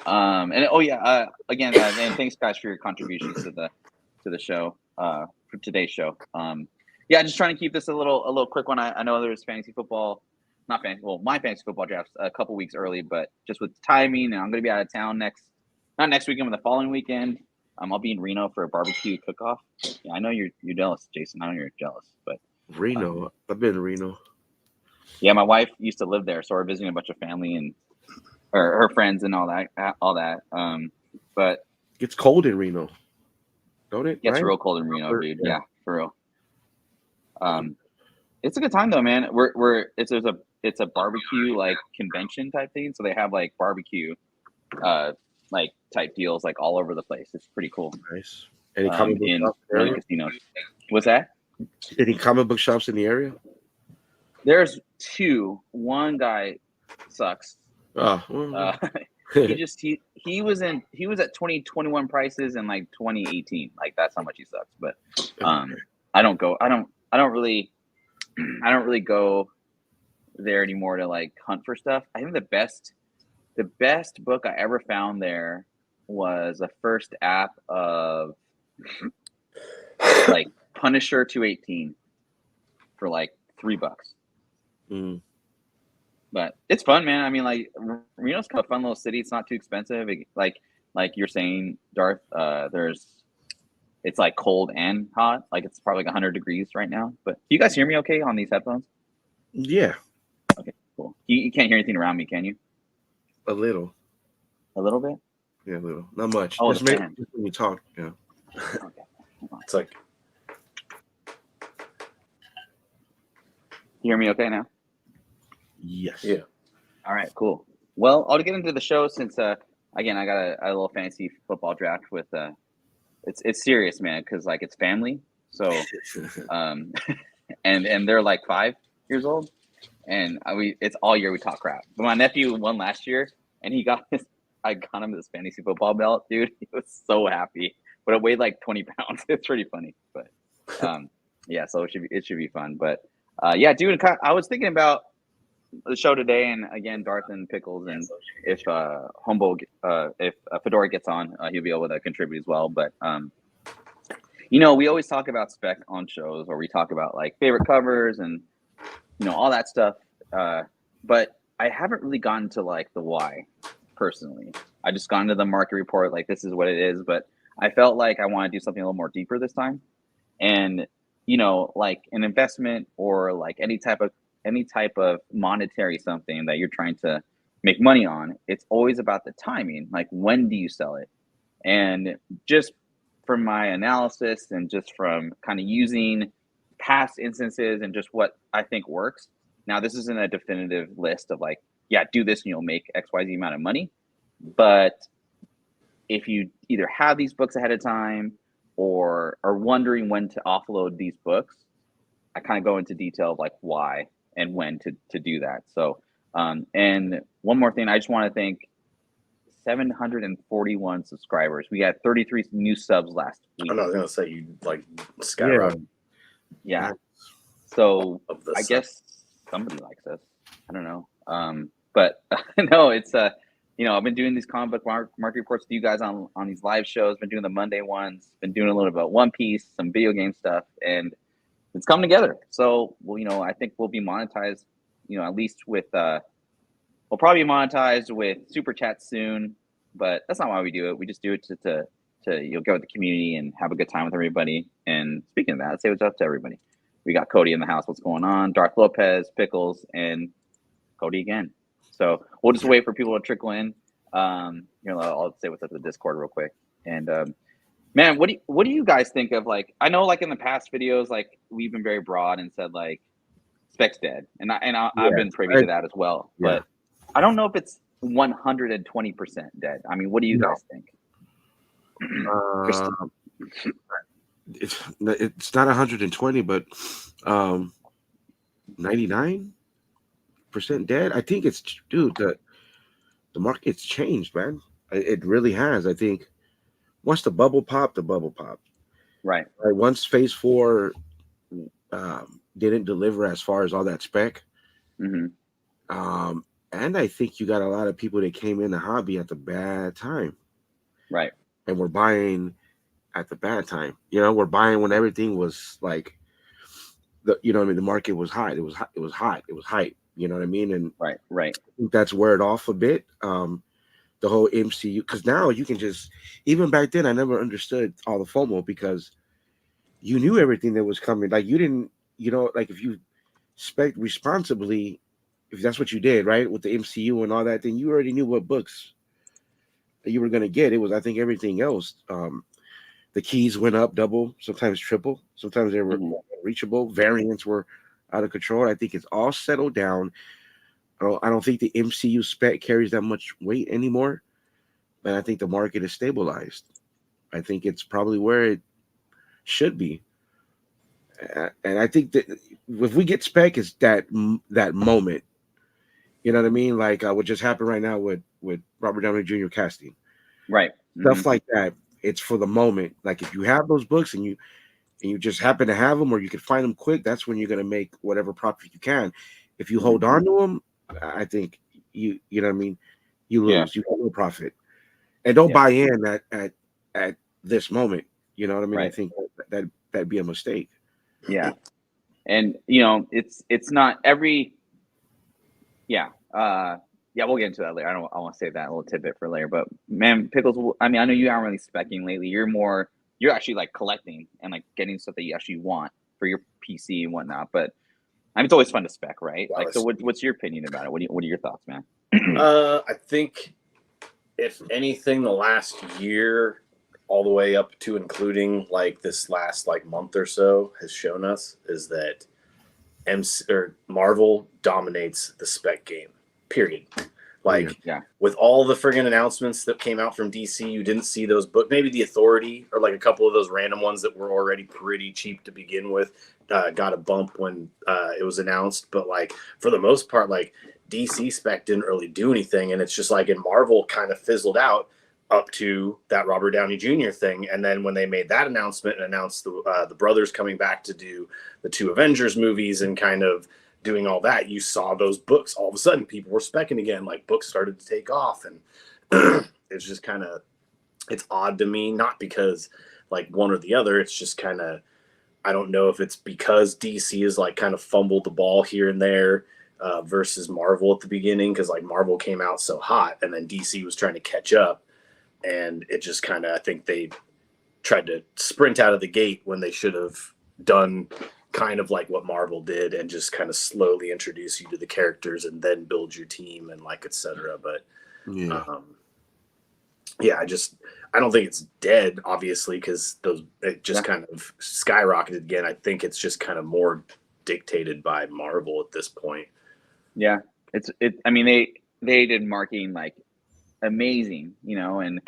And oh yeah, again, and thanks guys for your contributions to the show, for today's show. Yeah, just trying to keep this a little quick one. I know there's fantasy football, not fantasy. Well, my fantasy football drafts a couple weeks early, but just with timing, and I'm going to be out of town not next weekend, but the following weekend. I'll be in Reno for a barbecue cook-off. Yeah, I know you're jealous, Jason. I know you're jealous, but Reno. I've been to Reno. yeah, my wife used to live there, so we're visiting a bunch of family and her friends and all that. But It gets cold in Reno, don't it? gets Right? real cold in Reno, dude. Yeah, for real. It's a good time though, man. It's a barbecue like convention type thing, so they have like barbecue like type deals like all over the place. It's pretty cool. Nice. Any comic book In shops in the one of area? the casinos. What's that? Any comic book shops in the area? There's two. One guy sucks. Oh, well, He was at 2021 prices in like 2018. Like that's how much he sucks. But I don't really go there anymore to like hunt for stuff. I think the best book I ever found there was the first app of like Punisher 218 for like $3. mm. But it's fun, man. I mean, like Reno's kind of a fun little city. It's not too expensive. Like you're saying, Darth. It's like cold and hot. Like it's probably like 100 degrees right now. But do you guys hear me okay on these headphones? Yeah, Okay, cool. You can't hear anything around me, can you? a little. A little bit. Yeah, a little. Not much. Oh, Just the maybe fan. just when you talk. Yeah. Okay. It's like You hear me okay now? Yes. yeah. All right, cool. Well, I'll get into the show since again I got a little fantasy football draft with it's serious, man, because like it's family. So and they're like 5 years old, and it's all year we talk crap. But my nephew won last year, and I got him this fantasy football belt, dude. He was so happy, but it weighed like 20 pounds. It's pretty funny, but yeah, so it should be fun. But yeah, dude, I was thinking about the show today, and again, Darth and Pickels, and if if Fedora gets on, he'll be able to contribute as well. But we always talk about spec on shows, or we talk about like favorite covers and all that stuff. But I haven't really gotten to like the why personally. I just gone to the market report, like this is what it is. But I felt like I want to do something a little more deeper this time, and like an investment or like any type of monetary something that you're trying to make money on, it's always about the timing. Like when do you sell it? And just from my analysis and just from kind of using past instances and just what I think works. Now, this isn't a definitive list of like, yeah, do this and you'll make XYZ amount of money. But if you either have these books ahead of time or are wondering when to offload these books, I kind of go into detail of like why and when to do that. So, and one more thing, I just want to thank 741 subscribers. We had 33 new subs last week. I'm not gonna say you like skyrocket. Yeah. So Of the I sub. guess somebody likes us. I don't know. But no, it's I've been doing these comic book market reports with you guys on these live shows. Been doing the Monday ones. Been doing a little bit of One Piece, some video game stuff, and it's come together. So, well, I think we'll be monetized, at least with, we'll probably be monetized with super chat soon, but that's not why we do it. We just do it to go with the community and have a good time with everybody. And speaking of that, let's say what's up to everybody. We got Cody in the house. What's going on? Darth Lopez, Pickels, and Cody again. So we'll just wait for people to trickle in. I'll say what's up to the Discord real quick. And, man, what do you guys think of, like, I know like in the past videos, like we've been very broad and said like spec's dead, and I've been privy to that as well, but I don't know if it's 120% dead. I mean, what do you guys think? It's not 120, but 99% dead. I think it's, dude, the market's changed, man. It really has. I think once the bubble popped, Right. Once Phase 4 didn't deliver as far as all that spec, Mm-hmm. And I think you got a lot of people that came in the hobby at the bad time, Right. and we're buying at the bad time. We're buying when everything was like what I mean, the market was hot. It was hot. It was hot. It was hype. You know what I mean? And Right. Right. I think that's wear it off a bit. The whole MCU, because now you can just, even back then, I never understood all the FOMO because you knew everything that was coming. Like you didn't, like if you spec responsibly, if that's what you did, right, with the MCU and all that, then you already knew what books that you were going to get. It was, I think, everything else. The keys went up double, sometimes triple, sometimes they were reachable. Variants were out of control. I think it's all settled down. I don't think the MCU spec carries that much weight anymore, and I think the market is stabilized. I think it's probably where it should be, and I think that if we get spec, is that moment. You know what I mean? Like what just happened right now with Robert Downey Jr. casting, Right. stuff like that. It's for the moment. Like if you have those books and you just happen to have them, or you can find them quick, that's when you're gonna make whatever profit you can. If you hold on to them, I think you know what I mean. You lose. You have no profit, and don't buy in at this moment. You know what I mean? Right. I think that'd be a mistake. Yeah, and it's not every. Yeah. Yeah, we'll get into that later. I want to save that little tidbit for later. But man, Pickles, I mean, I know you aren't really specking lately. You're actually like collecting and like getting stuff that you actually want for your PC and whatnot. But I mean, it's always fun to spec, right? Like, so what's your opinion about it? What are your thoughts, man? I think if anything, the last year, all the way up to including like this last like month or so, has shown us is that Marvel dominates the spec game. Period. Like with all the friggin' announcements that came out from DC, you didn't see those books. Maybe the Authority or like a couple of those random ones that were already pretty cheap to begin with got a bump when it was announced. But like for the most part, like DC spec didn't really do anything, and it's just like in Marvel kind of fizzled out up to that Robert Downey Jr. thing. And then when they made that announcement and announced the brothers coming back to do the 2 Avengers movies and kind of doing all that, you saw those books. All of a sudden, people were specking again. Like books started to take off, and it's just kind of, it's odd to me. Not because like one or the other. It's just kind of, I don't know if it's because DC is like kind of fumbled the ball here and there versus Marvel at the beginning, because like Marvel came out so hot, and then DC was trying to catch up, and it just kind of, I think they tried to sprint out of the gate when they should have done kind of like what Marvel did and just kind of slowly introduce you to the characters and then build your team and like etc. But I don't think it's dead, obviously, because it just kind of skyrocketed again. I think it's just kind of more dictated by Marvel at this point. Yeah, I mean, they did marketing like amazing, and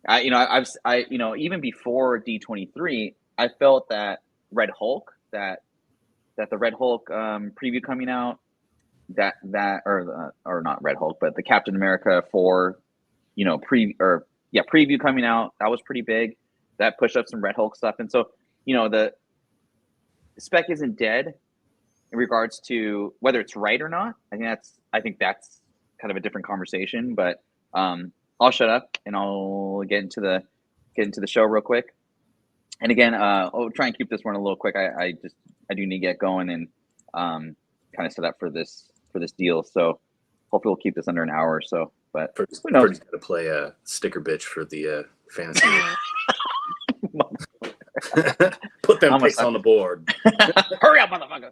I even before D23, I felt that Red Hulk, that the Red Hulk preview coming out, or not Red Hulk, but the Captain America 4, preview coming out, that was pretty big. That pushed up some Red Hulk stuff, and so the spec isn't dead in regards to whether it's right or not. I think that's kind of a different conversation. But I'll shut up and I'll get into the show real quick. And again, I'll try and keep this one a little quick. I do need to get going and kind of set up for this deal. So hopefully we'll keep this under an hour or so. But who knows? Ferdy's gonna play a sticker bitch for the fantasy. Put them picks on the board. Hurry up, motherfucker.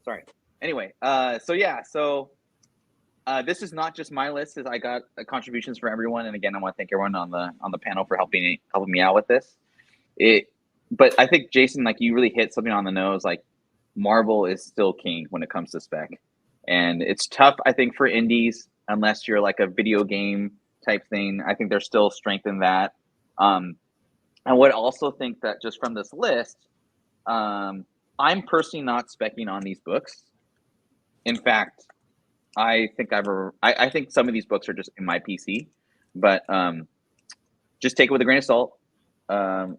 Sorry. Anyway, so this is not just my list. I got contributions from everyone, and again, I want to thank everyone on the panel for helping me out with this. But I think Jason, like, you really hit something on the nose. Like, Marvel is still king when it comes to spec, and it's tough, I think, for indies unless you're like a video game type thing. I think there's still strength in that. I would also think that just from this list, I'm personally not specking on these books. In fact, I think I think some of these books are just in my PC, but just take it with a grain of salt.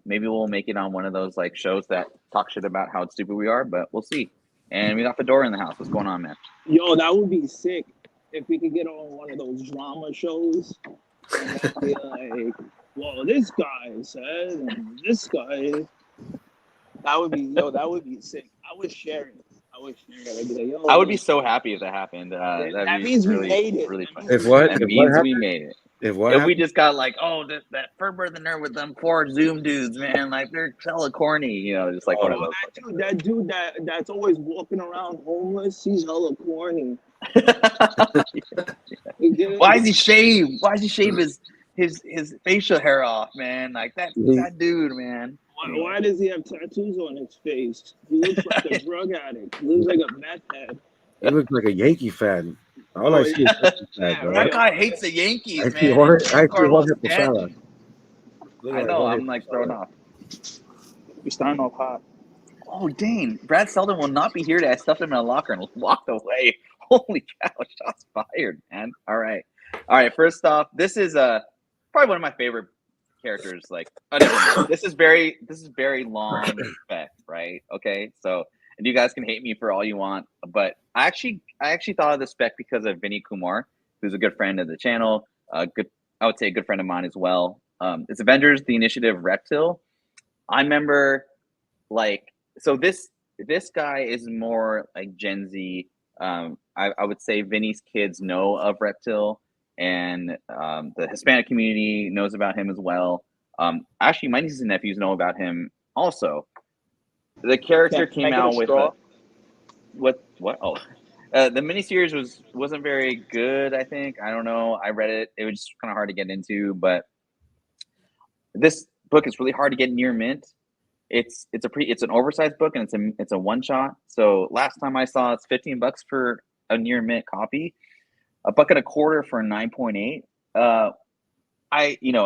Maybe we'll make it on one of those like shows that talk shit about how stupid we are, but we'll see. And we got Fedora in the house. What's going on, man? Yo, that would be sick. if we could get on one of those drama shows and then be like, well, this guy said, and this guy, that would be sick. I would share it. I'd be like, yo, I would be so happy if that happened. That'd that be means really, we made it. really fun. If what? That If means what we happened? made it. If what? If we just got like, oh, that Furber the nerd with them 4 Zoom dudes, man, like they're hella corny, you know, just like one of those. That dude that's always walking around homeless, he's hella corny. Why is he shaved? Why does he shave his facial hair off, man? Like that dude, man. Why does he have tattoos on his face? He looks like a drug addict. He looks like a meth head. He looks like a Yankee fan. All I see is Yankee fans, bro. That guy hates the Yankees, I man. see Jorge Carlos Posada. Stanton. I know, I'm like thrown off. You're starting off hot. Oh, dang. Brad Selden will not be here today. I stuffed him in a locker and walked away. Holy cow, shots fired, man. All right. First off, this is probably one of my favorite characters. Like, this is very long spec, right? Okay, so, and you guys can hate me for all you want, but I actually thought of the spec because of Vinny Kumar, who's a good friend of the channel. I would say a good friend of mine as well. It's Avengers: The Initiative Reptile. I remember, like, so this guy is more like Gen Z. I would say Vinny's kids know of Reptile, and the Hispanic community knows about him as well. Actually, my nieces and nephews know about him also. The character came out with what? Oh, the miniseries wasn't very good. I think, I don't know. I read it. It was just kind of hard to get into, but this book is really hard to get near mint. It's an oversized book, and it's a one shot. So last time I saw, it's $15 for a near mint copy, $1.25 for a 9.8.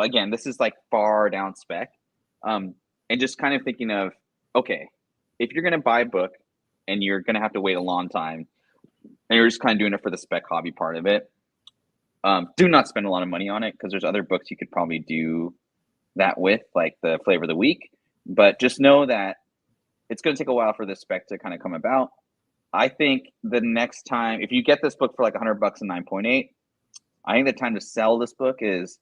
Again, this is like far down spec, and just kind of thinking of, okay, if you're gonna buy a book and you're gonna have to wait a long time, and you're just kind of doing it for the spec hobby part of it, do not spend a lot of money on it, because there's other books you could probably do that with, like the Flavor of the Week. But just know that it's going to take a while for this spec to kind of come about. I think the next time, if you get this book for like $100 and 9.8, I think the time to sell this book is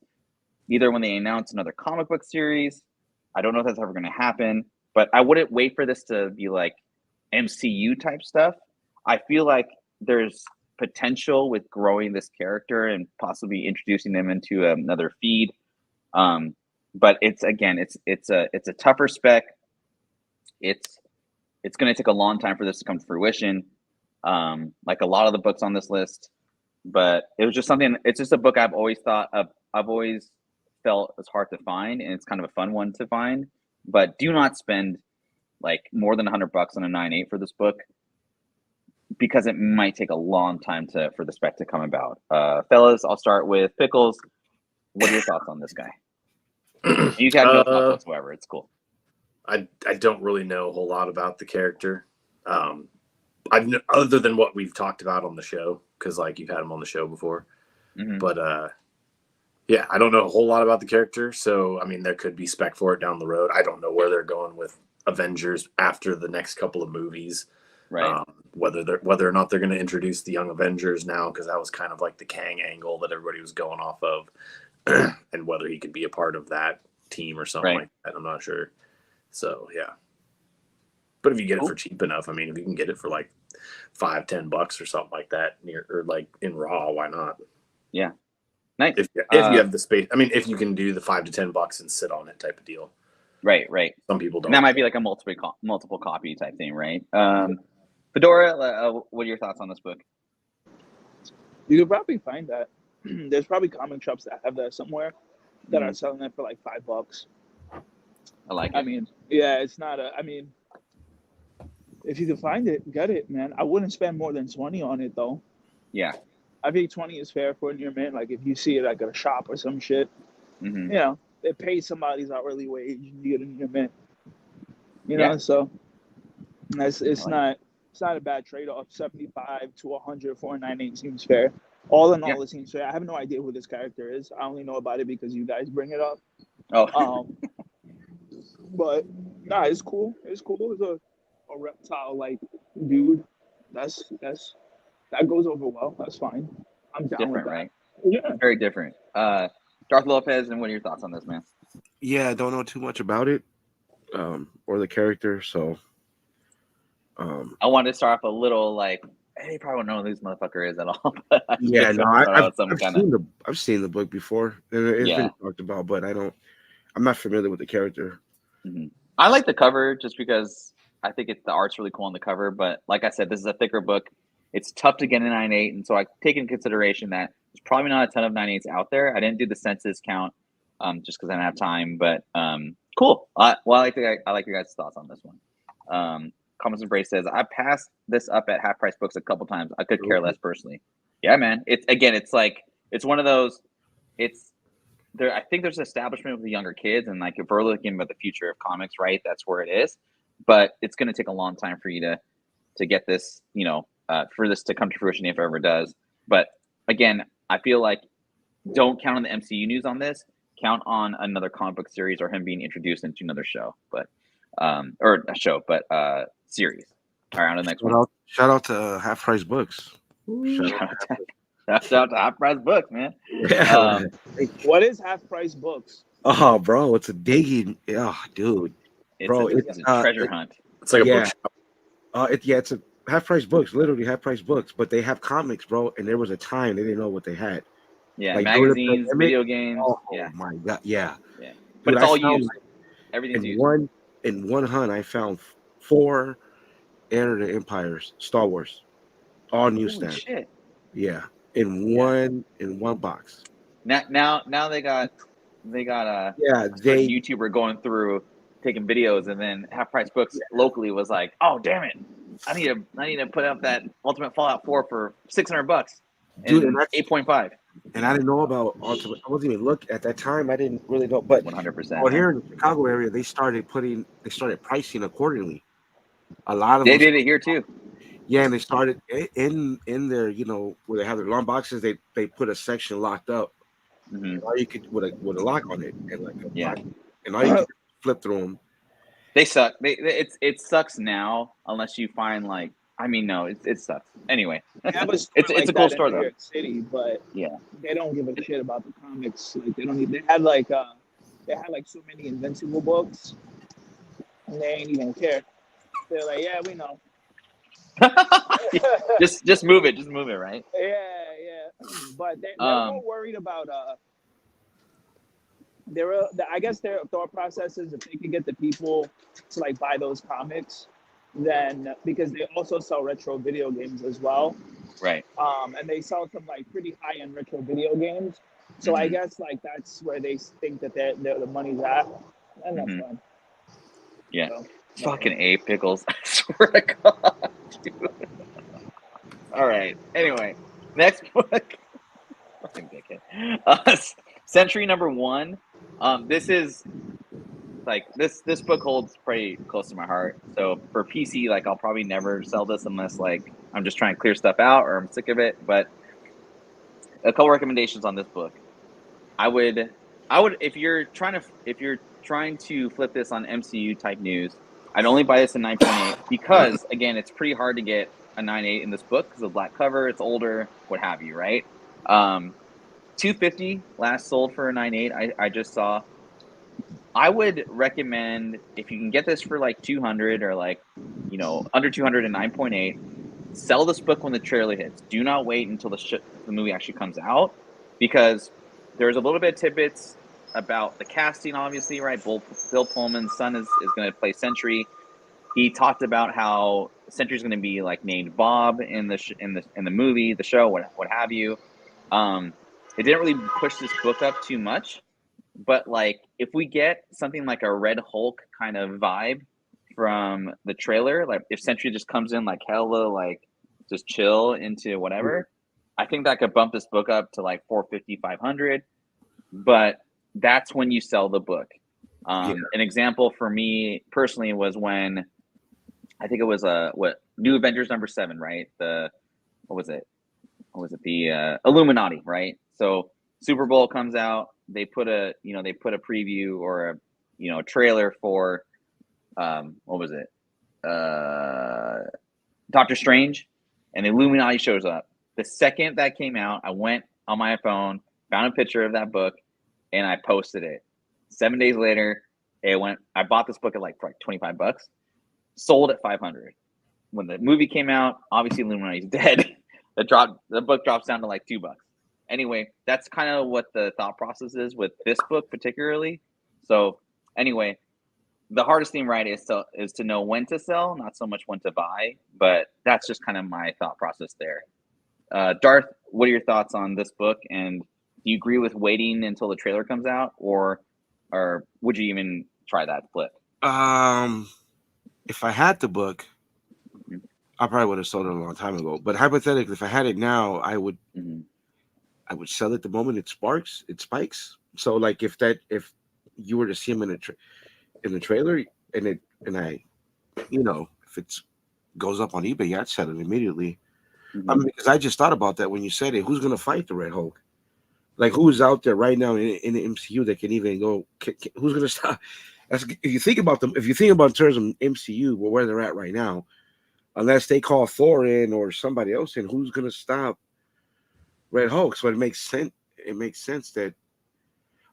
either when they announce another comic book series. I don't know if that's ever going to happen, but I wouldn't wait for this to be like MCU type stuff. I feel like there's potential with growing this character and possibly introducing them into another feed. But it's a tougher spec. It's going to take a long time for this to come to fruition, like a lot of the books on this list. But it was just something. It's just a book I've always thought of. I've always felt it's hard to find, and it's kind of a fun one to find. But do not spend like more than $100 on a 9.8 for this book, because it might take a long time for the spec to come about. Fellas, I'll start with Pickels. What are your thoughts on this guy? You have no thoughts whatsoever. It's cool. I don't really know a whole lot about the character, other than what we've talked about on the show, because like you've had him on the show before. Mm-hmm. But yeah, I don't know a whole lot about the character. So I mean, there could be spec for it down the road. I don't know where they're going with Avengers after the next couple of movies. Right. Whether or not they're going to introduce the Young Avengers now, because that was kind of like the Kang angle that everybody was going off of. And whether he could be a part of that team or something like that, I'm not sure. So yeah, but if you get it for cheap enough, I mean, if you can get it for like $5-10 or something like that, or like in raw, why not? Yeah, nice. If you have the space, I mean, if you can do the $5 to $10 and sit on it type of deal. Right. Some people don't. And that might be like a multiple copy type thing, right? Fedora, what are your thoughts on this book? You could probably find that. There's probably comic shops that have that somewhere that are selling it for like $5. I like it. I mean, yeah, it's not I mean, if you can find it, get it, man. I wouldn't spend more than 20 on it though. Yeah. I think 20 is fair for a near mint. Like if you see it like at a shop or some shit, you know, they pay somebody's hourly wage and you get a near mint. You know, so it's not a bad trade-off. 75 to 100 for a 9.8 seems fair. All in all, it seems fair. I have no idea who this character is. I only know about it because you guys bring it up. Oh. But nah, it's cool. It's cool. It's a reptile like dude. That goes over well. That's fine. I'm down different, with right? that. Yeah. Very different. Darth Lopez, and what are your thoughts on this, man? Yeah, I don't know too much about it, or the character, so. I wanted to start off a little like, hey, you probably don't know who this motherfucker is at all. But Yeah, no, I've seen the book before. It's been talked about, but I'm not familiar with the character. Mm-hmm. I like the cover just because I think the art's really cool on the cover. But like I said, this is a thicker book. It's tough to get a 9.8, and so I take into consideration that there's probably not a ton of 9.8s out there. I didn't do the census count, just because I didn't have time. But cool. I like your guys' thoughts on this one. Comments and Brace says, I passed this up at Half Price Books a couple times. I could care less personally. Yeah, man. It's like it's one of those. It's there. I think there's an establishment with the younger kids, and like if we're looking at the future of comics, right? That's where it is. But it's going to take a long time for you to get this, for this to come to fruition if it ever does. But again, I feel like don't count on the MCU news on this. Count on another comic book series or him being introduced into another show, or a show, but series. All right, on to the next one. Shout out to Half Price Books. Shout out to Half Price Books, man. What is Half Price Books? Oh, bro, it's a digging. Oh, dude. It's a treasure hunt. It's like a bookshop. It's a Half Price Books, literally Half Price Books, but they have comics, bro. And there was a time they didn't know what they had. Yeah, like magazines, video games. Oh my god, yeah. But dude, it's all used. Everything's used. In one hunt, I found 4 Enter the Empires, Star Wars, all newsstand. Shit. Yeah, in one box. Now they got a YouTuber going through taking videos, and then Half Price Books locally was like, oh damn it, I need to put up that Ultimate Fallout 4 for $600, dude, and 8.5. And I didn't know about Ultimate. I wasn't even look at that time. I didn't really know, but 100%. Well, here in the Chicago area, they started pricing accordingly. A lot of they did it here too. Yeah, and they started in their, where they have their long boxes. They put a section locked up. Mm-hmm. All you could with a lock on it, and and all you could flip through them. They suck. It sucks now unless you find like. I mean, no, it sucks. Anyway, it's a cool store though. New York City, but yeah, they don't give a shit about the comics. Like they don't. They had like so many Invincible books, and they ain't even care. They're like, yeah, we know. just move it, right? Yeah. But they're more worried about I guess their thought process is if they can get the people to like buy those comics, then because they also sell retro video games as well, right? And they sell some like pretty high end retro video games. So I guess like that's where they think that the money's at, and that's fine. Yeah. So, fucking A, Pickels. I swear to God, dude. All right. Anyway, next book. Fucking dickhead. Sentry #1. This is like this book holds pretty close to my heart. So for PC, like I'll probably never sell this unless like I'm just trying to clear stuff out or I'm sick of it. But a couple recommendations on this book. I would if you're trying to flip this on MCU type news, I'd only buy this in 9.8 because again, it's pretty hard to get a 9.8 in this book because of the black cover, it's older, what have you, right? $250 last sold for a 9.8. I just saw. I would recommend if you can get this for like 200 or like under 200 and 9.8, sell this book when the trailer hits. Do not wait until the movie actually comes out, because there's a little bit of tidbits about the casting, obviously, right? Bill Pullman's son is going to play Sentry. He talked about how Sentry's going to be like named Bob in the movie, the show, what have you. It didn't really push this book up too much, but like if we get something like a Red Hulk kind of vibe from the trailer, like if Sentry just comes in like hella like just chill into whatever, I think that could bump this book up to like 450, 500. But that's when you sell the book. An example for me personally was when I think it was New Avengers #7, right? What was it? The Illuminati, right? So Super Bowl comes out, they put a preview or a trailer for Doctor Strange, and the Illuminati shows up. The second that came out, I went on my phone, found a picture of that book, and I posted it. 7 days later, it went. I bought this book at like $25, sold at 500. When the movie came out, obviously Illuminati's dead. The book drops down to like $2. Anyway, that's kind of what the thought process is with this book particularly. So anyway, the hardest thing, right, is to know when to sell, not so much when to buy. But that's just kind of my thought process there. Darth, what are your thoughts on this book? And do you agree with waiting until the trailer comes out, or would you even try that flip? If I had the book, I probably would have sold it a long time ago. But hypothetically, if I had it now, I would sell it the moment it spikes. So like if you were to see him in the trailer and I, if it goes up on eBay, I'd sell it immediately. I mean, because I just thought about that when you said it. Who's going to fight the Red Hulk? Like, who's out there right now in the MCU that can even go? Who's going to stop? If you think about them, if you think about in terms of MCU, where they're at right now, unless they call Thor in or somebody else in, who's going to stop Red Hulk? So it makes sense. It makes sense that.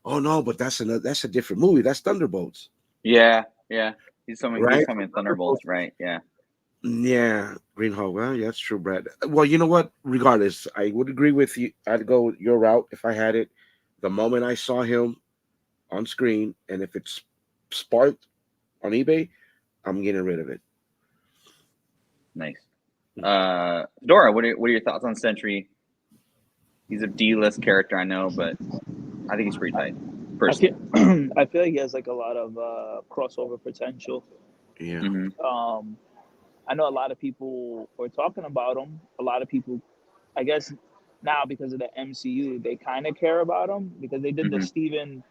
Oh no, but that's a different movie. That's Thunderbolts. Yeah. He's coming in Thunderbolts, right? Yeah. Yeah, Green Hulk. Well, yeah, that's true, Brad. Well, you know what? Regardless, I would agree with you. I'd go your route if I had it. The moment I saw him on screen, and if it's sparked on eBay, I'm getting rid of it. Nice. Dora, what are your thoughts on Sentry? He's a D-list character, I know, but I think he's pretty tight. Personally, I feel like he has like a lot of crossover potential. Yeah. I know a lot of people were talking about him. A lot of people, I guess, now because of the MCU, they kind of care about him because they did the Steven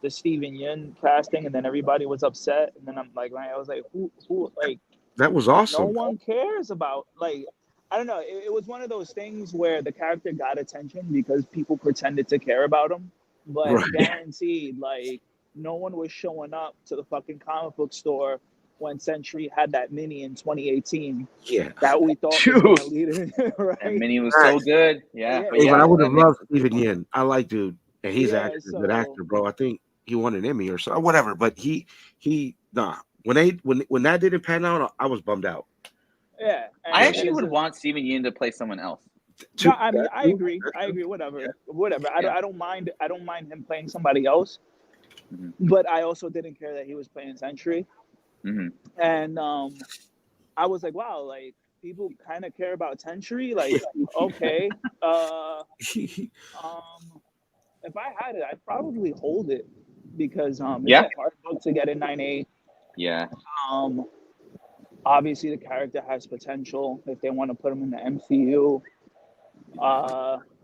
Yeun casting, and then everybody was upset. And then I'm like, I was like, who, like, that was awesome. No one cares about, like, I don't know. It was one of those things where the character got attention because people pretended to care about him, but guaranteed, like, no one was showing up to the fucking comic book store when Sentry had that mini in 2018. Yeah, that we thought was going to lead it, right? That mini was so good. Yeah, but I would have loved Steven Yeun. I like dude, and he's a good actor, bro. I think he won an Emmy or so, whatever. But he when that didn't pan out, I was bummed out. Yeah, I actually would want Steven Yeun to play someone else. No, I mean, I agree. Whatever. I don't mind him playing somebody else, but I also didn't care that he was playing Sentry. And I was like, wow, like people kind of care about Sentry. Like, okay. If I had it, I'd probably hold it because it's a hard book to get in 9.8. Yeah. Obviously the character has potential if they want to put him in the MCU.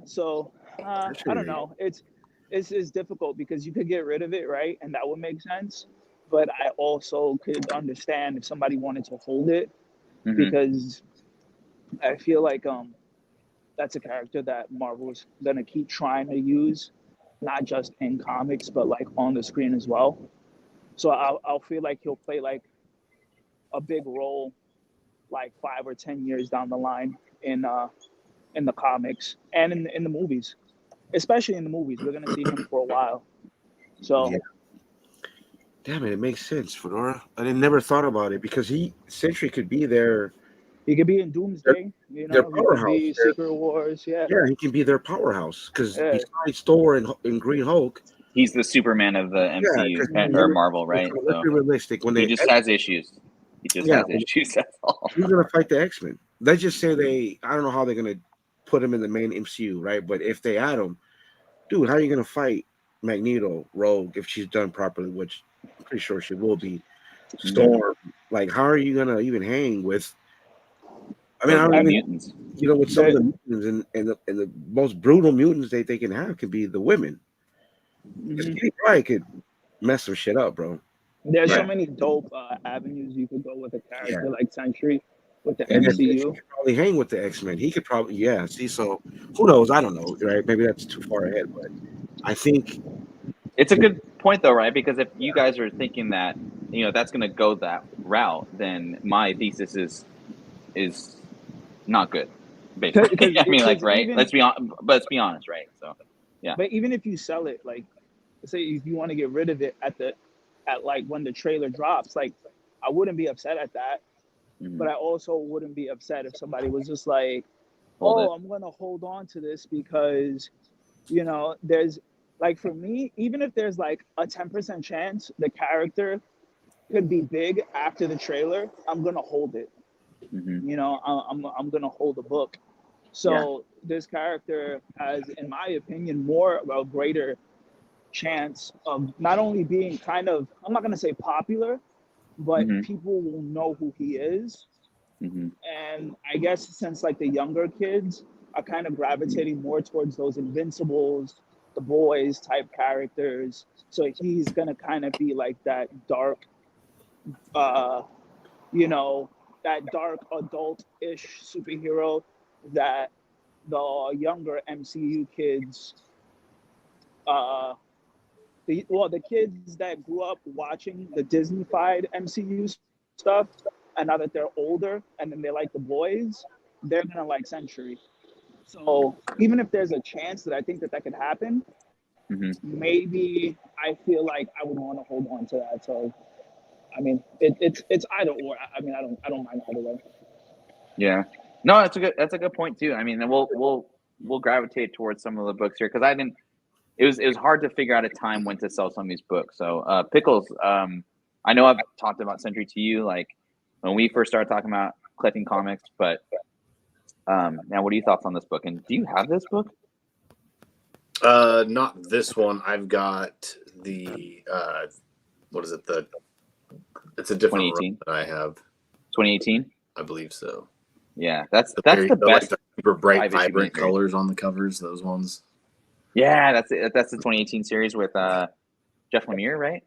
So I don't know. It's difficult because you could get rid of it, right? And that would make sense. But I also could understand if somebody wanted to hold it because I feel like that's a character that Marvel's gonna keep trying to use, not just in comics, but like on the screen as well. So I'll feel like he'll play like a big role like 5 or 10 years down the line in the comics and in the movies, especially in the movies. We're gonna see him for a while. So. Yeah. Damn it makes sense, Fedora. I never thought about it because Sentry could be there. He could be in Doomsday, their powerhouse. He could be Secret Wars, Yeah, he can be their powerhouse because besides Thor and Green Hulk, he's the Superman of the MCU or Marvel, right? Let's be realistic. When he just has issues. He just has issues. That's all. Who's gonna fight the X-Men? Let's just say I don't know how they're gonna put him in the main MCU, right? But if they add him, dude, how are you gonna fight Magneto, Rogue, if she's done properly, which I'm pretty sure she will be. Storm, like, how are you gonna even hang with? I mean, mutants. With some of the mutants and the most brutal mutants they can have can be the women. Because Kitty Pryde could mess some shit up, bro. There's so many dope avenues you could go with a character like Sentry with the MCU. He could probably hang with the X-Men. He could probably, see. So who knows? I don't know, right? Maybe that's too far ahead, but I think it's a good point, though, right? Because if you guys are thinking that that's going to go that route, then my thesis is not good. Basically, I mean, like, right? Even, let's be honest, right? So, yeah. But even if you sell it, like, say if you want to get rid of it at like when the trailer drops, like, I wouldn't be upset at that. Mm-hmm. But I also wouldn't be upset if somebody was just like, I'm going to hold on to this because, you know, there's, like, for me, even if there's like a 10% chance the character could be big after the trailer, I'm going to hold it. Mm-hmm. You know, I'm going to hold the book. So this character has, in my opinion, more of a greater chance of not only being kind of, I'm not going to say popular, but people will know who he is. Mm-hmm. And I guess since like the younger kids are kind of gravitating more towards those Invincibles, the boys type characters, so he's gonna kind of be like that dark, you know, that dark adult-ish superhero that the younger MCU kids, the kids that grew up watching the Disney-fied MCU stuff, and now that they're older and then they like the boys, they're gonna like Sentry. So even if there's a chance that I think that could happen, maybe I feel like I would want to hold on to that. So I mean, it's either or. I mean, I don't mind either way. Yeah, no, that's a good point too. I mean, we'll gravitate towards some of the books here because I didn't. It was hard to figure out a time when to sell some of these books. So Pickels, I know I've talked about Sentry to you like when we first started talking about collecting comics, but now what are your thoughts on this book? And do you have this book? Not this one. I've got the what is it? It's a different run that I have. 2018? I believe so. Yeah, that's the best. Like the super bright, vibrant colors on the covers. Those ones. Yeah, that's it. That's the 2018 series with Jeff Lemire, right?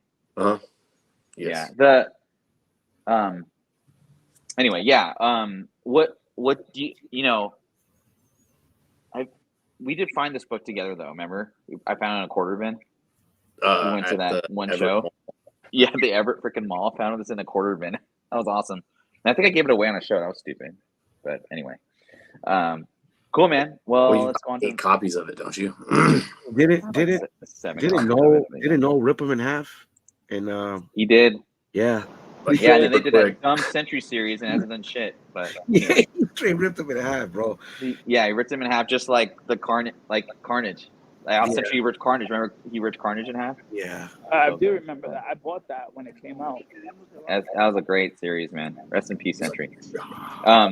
Yes. Yeah. Anyway, yeah. What do you know? We did find this book together though. Remember, I found it in a quarter bin. We went to that one Everett show. Mall. Yeah, the Everett freaking Mall. Found this in a quarter bin. That was awesome. And I think I gave it away on a show. That was stupid. But anyway, cool, man. Well, let's go on to 8 copies of it, don't you? Didn't Noel rip them in half? And he did. Yeah. Yeah, and then they did that dumb Sentry series and hasn't done shit. But yeah, he ripped them in half, bro. He ripped them in half just like the Carnage. Like how Sentry ripped Carnage. Remember, he ripped Carnage in half. Yeah, I do remember that. I bought that when it came out. That was a great series, man. Rest in peace, Sentry.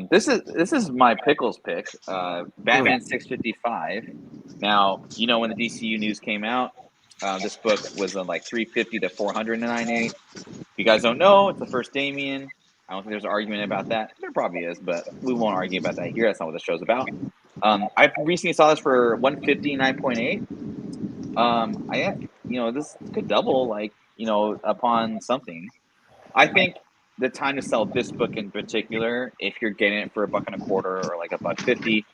This is my Pickels pick. Batman 655. Now you know when the DCU news came out. This book was like 350 to 498. If you guys don't know, it's the first Damian. I don't think there's an argument about that. There probably is, but we won't argue about that here. That's not what the show's about. I recently saw this for 159.8. This could double, like, upon something. I think the time to sell this book in particular, if you're getting it for $1.25 or like $1.50,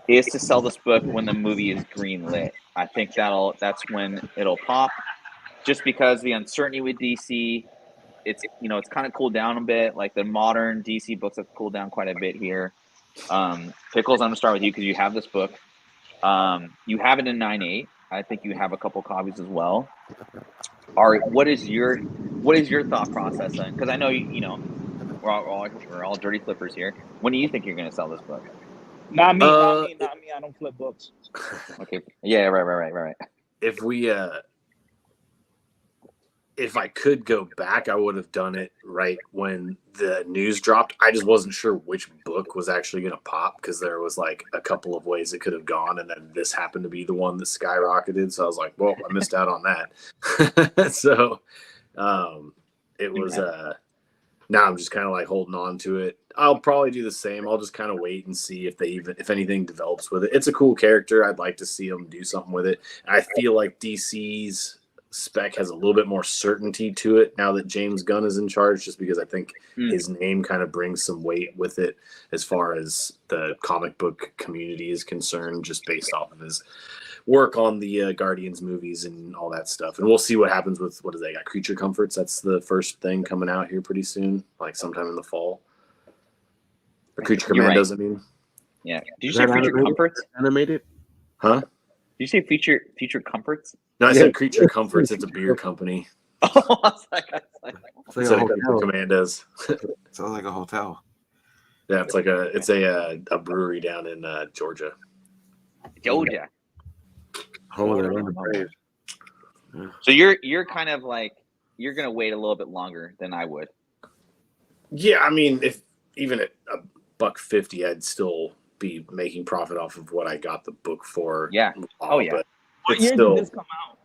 is to sell this book when the movie is greenlit. I think that's when it'll pop. Just because the uncertainty with DC, it's kind of cooled down a bit. Like the modern DC books have cooled down quite a bit here. Pickels, I'm gonna start with you because you have this book. You have it in 9.8. I think you have a couple copies as well. What is your thought process then? Because I know we're all dirty flippers here. When do you think you're gonna sell this book? Not me. I don't flip books. Okay. Yeah. Right. If I could go back, I would have done it right when the news dropped. I just wasn't sure which book was actually going to pop because there was like a couple of ways it could have gone, and then this happened to be the one that skyrocketed. So I was like, well, I missed out on that. So it was. Now I'm just kind of like holding on to it. I'll probably do the same. I'll just kind of wait and see if anything develops with it. It's a cool character. I'd like to see them do something with it. And I feel like DC's spec has a little bit more certainty to it now that James Gunn is in charge, just because I think his name kind of brings some weight with it as far as the comic book community is concerned, just based off of his work on the Guardians movies and all that stuff. And we'll see what happens with, what do they got? Creature Comforts. That's the first thing coming out here pretty soon, like sometime in the fall. Or Creature Commandos, I mean. Yeah. Did you say Future Comforts? Animated? Huh? Did you say Future Comforts? No, I said Creature Comforts. It's a beer company. Oh, I was like, it's like a hotel. Commandos. Sounds like a hotel. Yeah, it's a brewery down in Georgia. Georgia. Home of the Braves. So you're kind of like you're gonna wait a little bit longer than I would. Yeah, I mean, if even at $1.50, I'd still be making profit off of what I got the book for. Yeah. Oh yeah. But what it's year still. did this come out?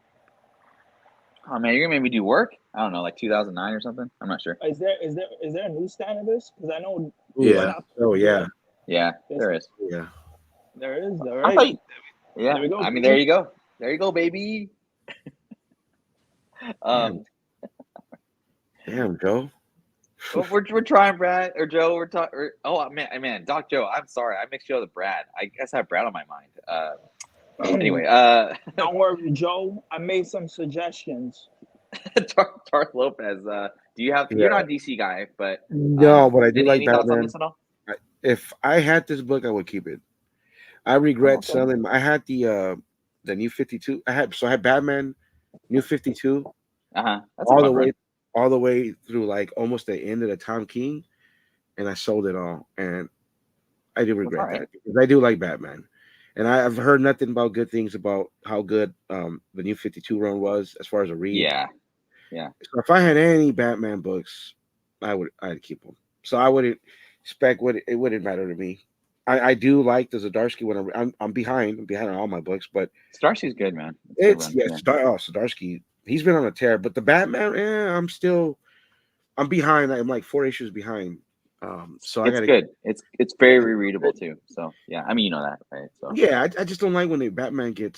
Oh man, you're gonna make me do work? I don't know, like 2009 or something. I'm not sure. Is there a newsstand of this? Because I know. Yeah. Oh yeah. Yeah, there is. Yeah. There is. All I right. thought yeah. There we go. I mean, there you go. There you go, baby. Damn, Joe. Well, we're trying, Brad or Joe. We're talking. Oh man, Doc Joe. I'm sorry, I mixed you up with Brad. I guess I have Brad on my mind. Anyway, Don't worry, Joe. I made some suggestions. Darth Lopez. Do you have? Yeah. You're not a DC guy, but No, but I do like any thoughts on Batman. this at all? If I had this book, I would keep it. I regret selling. I had the New 52. I had Batman, New 52. All the way through like almost the end of the Tom King, and I sold it all, and I do regret that because I do like Batman, and I've heard nothing about good things about how good the New 52 run was as far as a read. Yeah. So if I had any Batman books, I'd keep them. So I wouldn't it wouldn't matter to me. I do like the Zdarsky when I'm behind on all my books, but Zdarsky's good, man. Zdarsky. He's been on a tear, but the Batman, I'm behind. I'm like 4 issues behind. So it's good. It's very readable too. So yeah, I mean, you know that, right? So yeah, I just don't like when the Batman I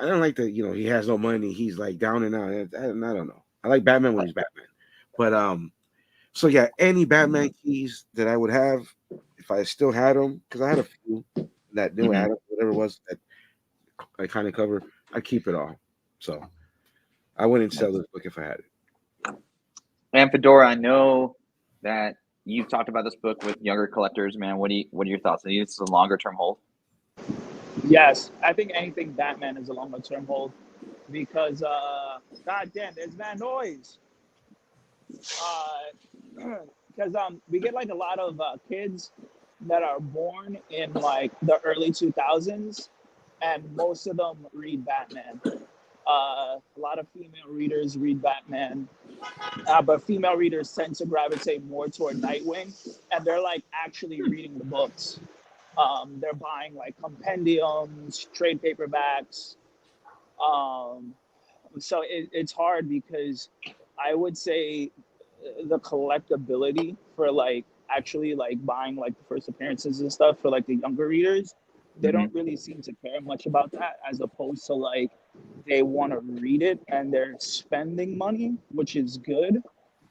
don't like that. He has no money. He's like down and out. I don't know. I like Batman when he's Batman, but so yeah, any Batman keys that I would have if I still had them, because I had a few that New Adam, whatever it was that I kind of cover, I keep it all. So I wouldn't sell this book if I had it. And Fedora, I know that you've talked about this book with younger collectors, man. What are your thoughts? It's a longer term hold. Yes, I think anything Batman is a longer term hold because god damn, there's bad noise. Because we get like a lot of kids that are born in like the early 2000s, and most of them read Batman. A lot of female readers read Batman, but female readers tend to gravitate more toward Nightwing, and they're like actually reading the books. They're buying like compendiums, trade paperbacks. So it's hard because I would say the collectability for like actually like buying like the first appearances and stuff for like the younger readers, they don't really seem to care much about that, as opposed to like they want to read it and they're spending money, which is good.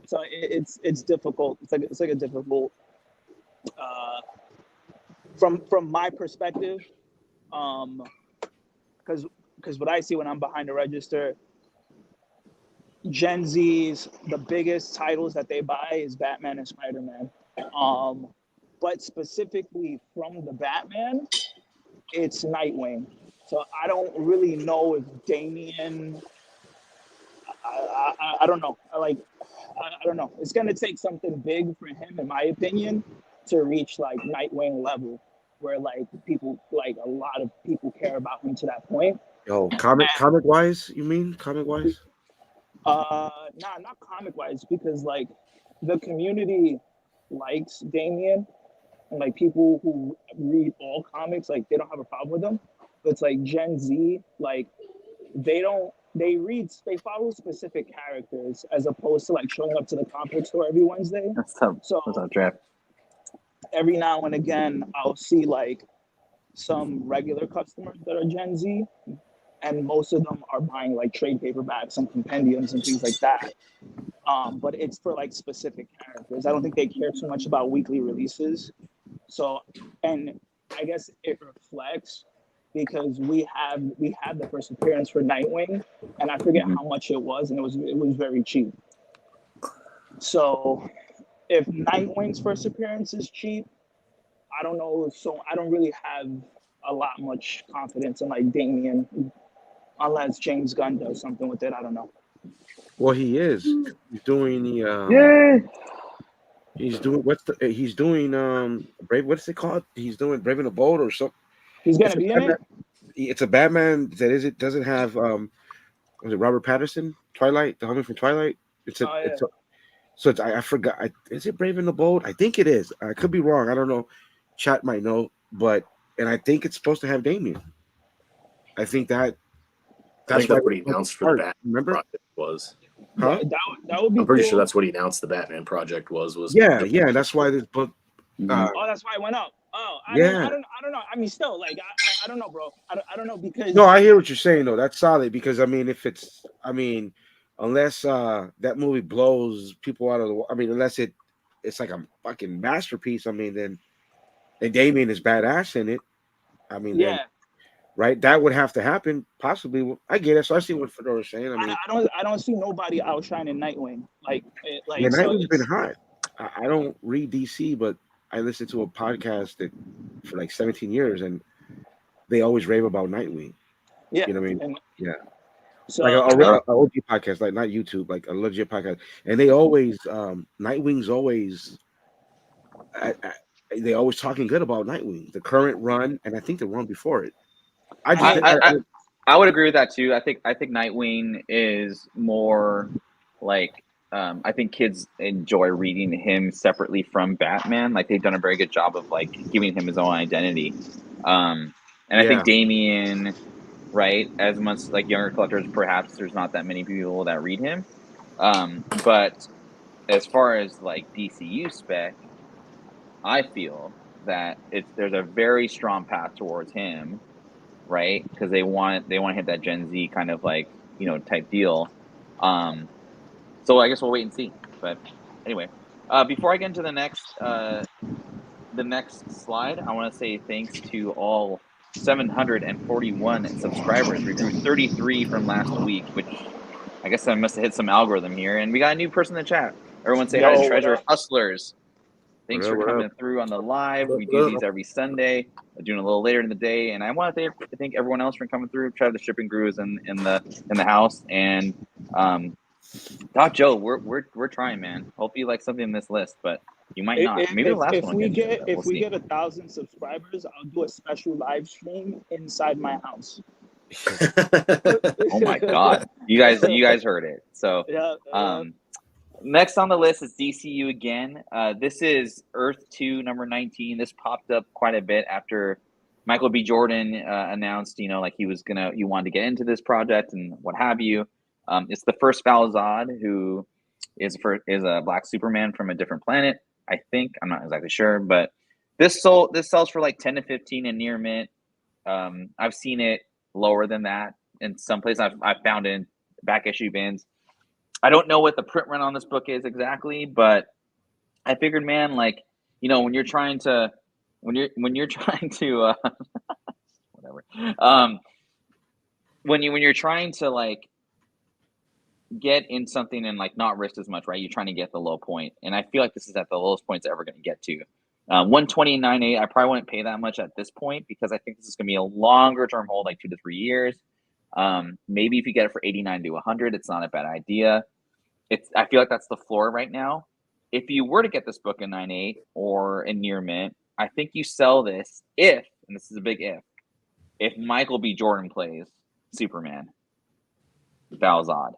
So it's difficult. It's like a difficult from my perspective, because what I see when I'm behind the register, Gen Z's, the biggest titles that they buy is Batman and Spider-Man. But specifically from the Batman, it's Nightwing. So I don't really know if Damian, I don't know. I don't know. It's going to take something big for him, in my opinion, to reach like Nightwing level, where like people, like a lot of people care about him to that point. Oh, comic wise, you mean comic wise? Not comic wise, because like the community likes Damian, and like people who read all comics, like they don't have a problem with them. But it's like Gen Z, like they follow specific characters as opposed to like showing up to the comic store every Wednesday. That's a draft. Every now and again, I'll see like some regular customers that are Gen Z, and most of them are buying like trade paperbacks and compendiums and things like that. But it's for like specific characters. I don't think they care too much about weekly releases. So, and I guess it reflects because we have the first appearance for Nightwing, and I forget how much it was, and it was very cheap. So, if Nightwing's first appearance is cheap, I don't know. So I don't really have a lot much confidence in like Damian, unless James Gunn does something with it. I don't know. Well, he is. He's doing the Yay! he's doing Brave. What's it called? He's doing Brave in the Bold or something. He's gonna be in it. It's a Batman that is. It doesn't have was it Robert Pattinson? Twilight, the homie from Twilight. So it's I forgot. Is it Brave and the Bold? I think it is. I could be wrong. I don't know. Chat might know, and I think it's supposed to have Damian. I think that's what he announced for the Batman remember? project was. Huh? That would be. I'm pretty cool. sure that's what he announced the Batman project was. Yeah. That's why this book. That's why it went up. Oh, I don't know. I mean, still, like, I don't know, bro. I don't know because. No, I hear what you're saying though. That's solid because unless that movie blows people out of the. Unless it's like a fucking masterpiece. Then Damian is badass in it. Then, right? That would have to happen, possibly. I get it. So I see what Fedora's saying. I don't see nobody outshining Nightwing. Nightwing's been hot. I don't read DC, but I listened to a podcast for like 17 years, and they always rave about Nightwing. Yeah, you know what I mean. Yeah. So like a OG podcast, like not YouTube, like a legit podcast, and they always Nightwing's always. They always talking good about Nightwing, the current run, and I think the run before it. I would agree with that too. I think Nightwing is more like I think kids enjoy reading him separately from Batman. Like they've done a very good job of like giving him his own identity. And I think Damian, right, as much like younger collectors, perhaps there's not that many people that read him. But as far as like DCU spec, I feel that there's a very strong path towards him, right? Because they want to hit that Gen Z kind of like type deal. So I guess we'll wait and see. But anyway, before I get into the next slide, I want to say thanks to all 741 subscribers. We grew 33 from last week, which I guess I must have hit some algorithm here. And we got a new person in the chat. Everyone say hi to Treasure Hustlers. Thanks for coming through on the live. We do these every Sunday. We're doing a little later in the day, and I want to thank everyone else for coming through. Try the shipping crews in the house, and Doc Joe, we're trying, man. Hope you like something in this list, but you might not. Maybe the last one. If we get 1,000 subscribers, I'll do a special live stream inside my house. Oh my God, you guys heard it. So next on the list is DCU again. This is Earth 2, number 19. This popped up quite a bit after Michael B. Jordan announced, like he wanted to get into this project and what have you. It's the first Val-Zod, who is a black Superman from a different planet. I think I'm not exactly sure, but this sells for like 10 to 15 in near mint. I've seen it lower than that in some places. I've found in back issue bins. I don't know what the print run on this book is exactly, but I figured, man, like, when you're trying to whatever, when you're trying to like get in something and like not risk as much, right? You're trying to get the low point, and I feel like this is at the lowest point it's ever going to get to. 129.8. I probably wouldn't pay that much at this point because I think this is going to be a longer term hold, like 2 to 3 years. Maybe if you get it for 89 to 100, it's not a bad idea. I feel like that's the floor right now. If you were to get this book in 9.8 or in near mint, I think you sell this and this is a big if Michael B. Jordan plays Superman, Val-Zod.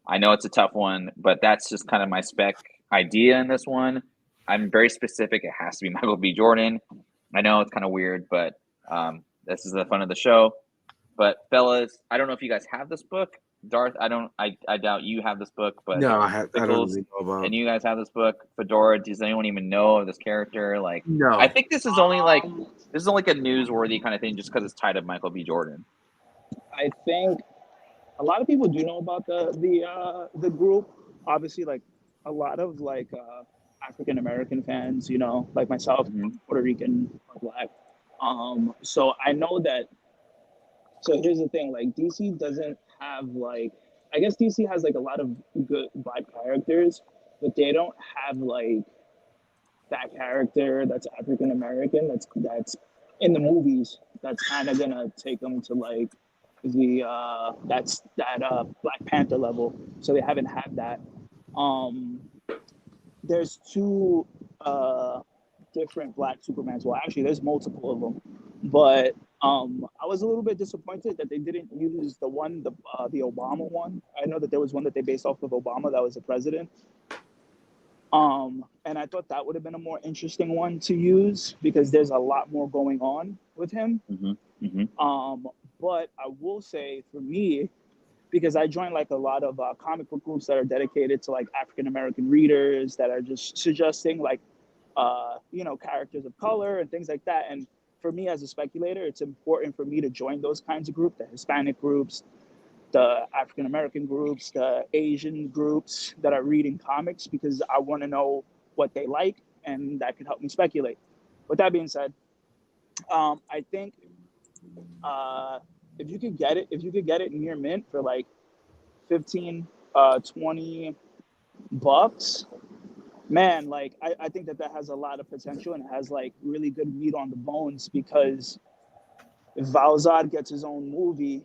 I know it's a tough one, but that's just kind of my spec idea in this one. I'm very specific. It has to be Michael B. Jordan. I know it's kind of weird, but this is the fun of the show. But fellas, I don't know if you guys have this book. Darth, I doubt you have this book, but no, I don't really know about. And you guys have this book. Fedora, does anyone even know of this character? Like, no. I think this is only like a newsworthy kind of thing, just because it's tied to Michael B. Jordan. I think a lot of people do know about the group. Obviously, like a lot of like African American fans, like myself, Puerto Rican or Black. So I know that. So here's the thing: like DC doesn't have like, I guess DC has like a lot of good Black characters, but they don't have like that character that's African American, that's in the movies, that's kind of gonna take them to like the Black Panther level. So they haven't had that. Um, there's two different Black Supermans. Well, actually, there's multiple of them, but I was a little bit disappointed that they didn't use the Obama one. I know that there was one that they based off of Obama that was the president. And I thought that would have been a more interesting one to use because there's a lot more going on with him. Mm-hmm. Mm-hmm. But I will say for me, because I joined like a lot of comic book groups that are dedicated to like African American readers that are just suggesting like, characters of color and things like that. And for me as a speculator, it's important for me to join those kinds of groups, the Hispanic groups, the African American groups, the Asian groups that are reading comics, because I want to know what they like and that could help me speculate. With that being said, I think if you could get it near mint for like 15, $20, man, like I think that has a lot of potential and has like really good meat on the bones, because if Valzad gets his own movie,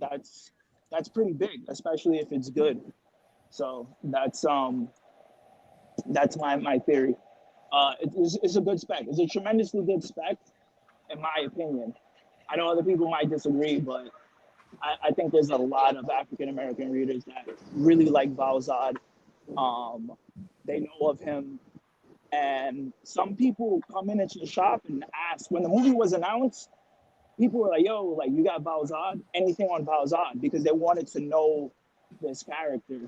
that's pretty big, especially if it's good. So that's my theory. It's a good spec. It's a tremendously good spec, in my opinion. I know other people might disagree, but I think there's a lot of African American readers that really like Valzad. They know of him, and some people come into the shop and ask when the movie was announced. People were like, "Yo, like you got Valzad? Anything on Valzad?" Because they wanted to know this character.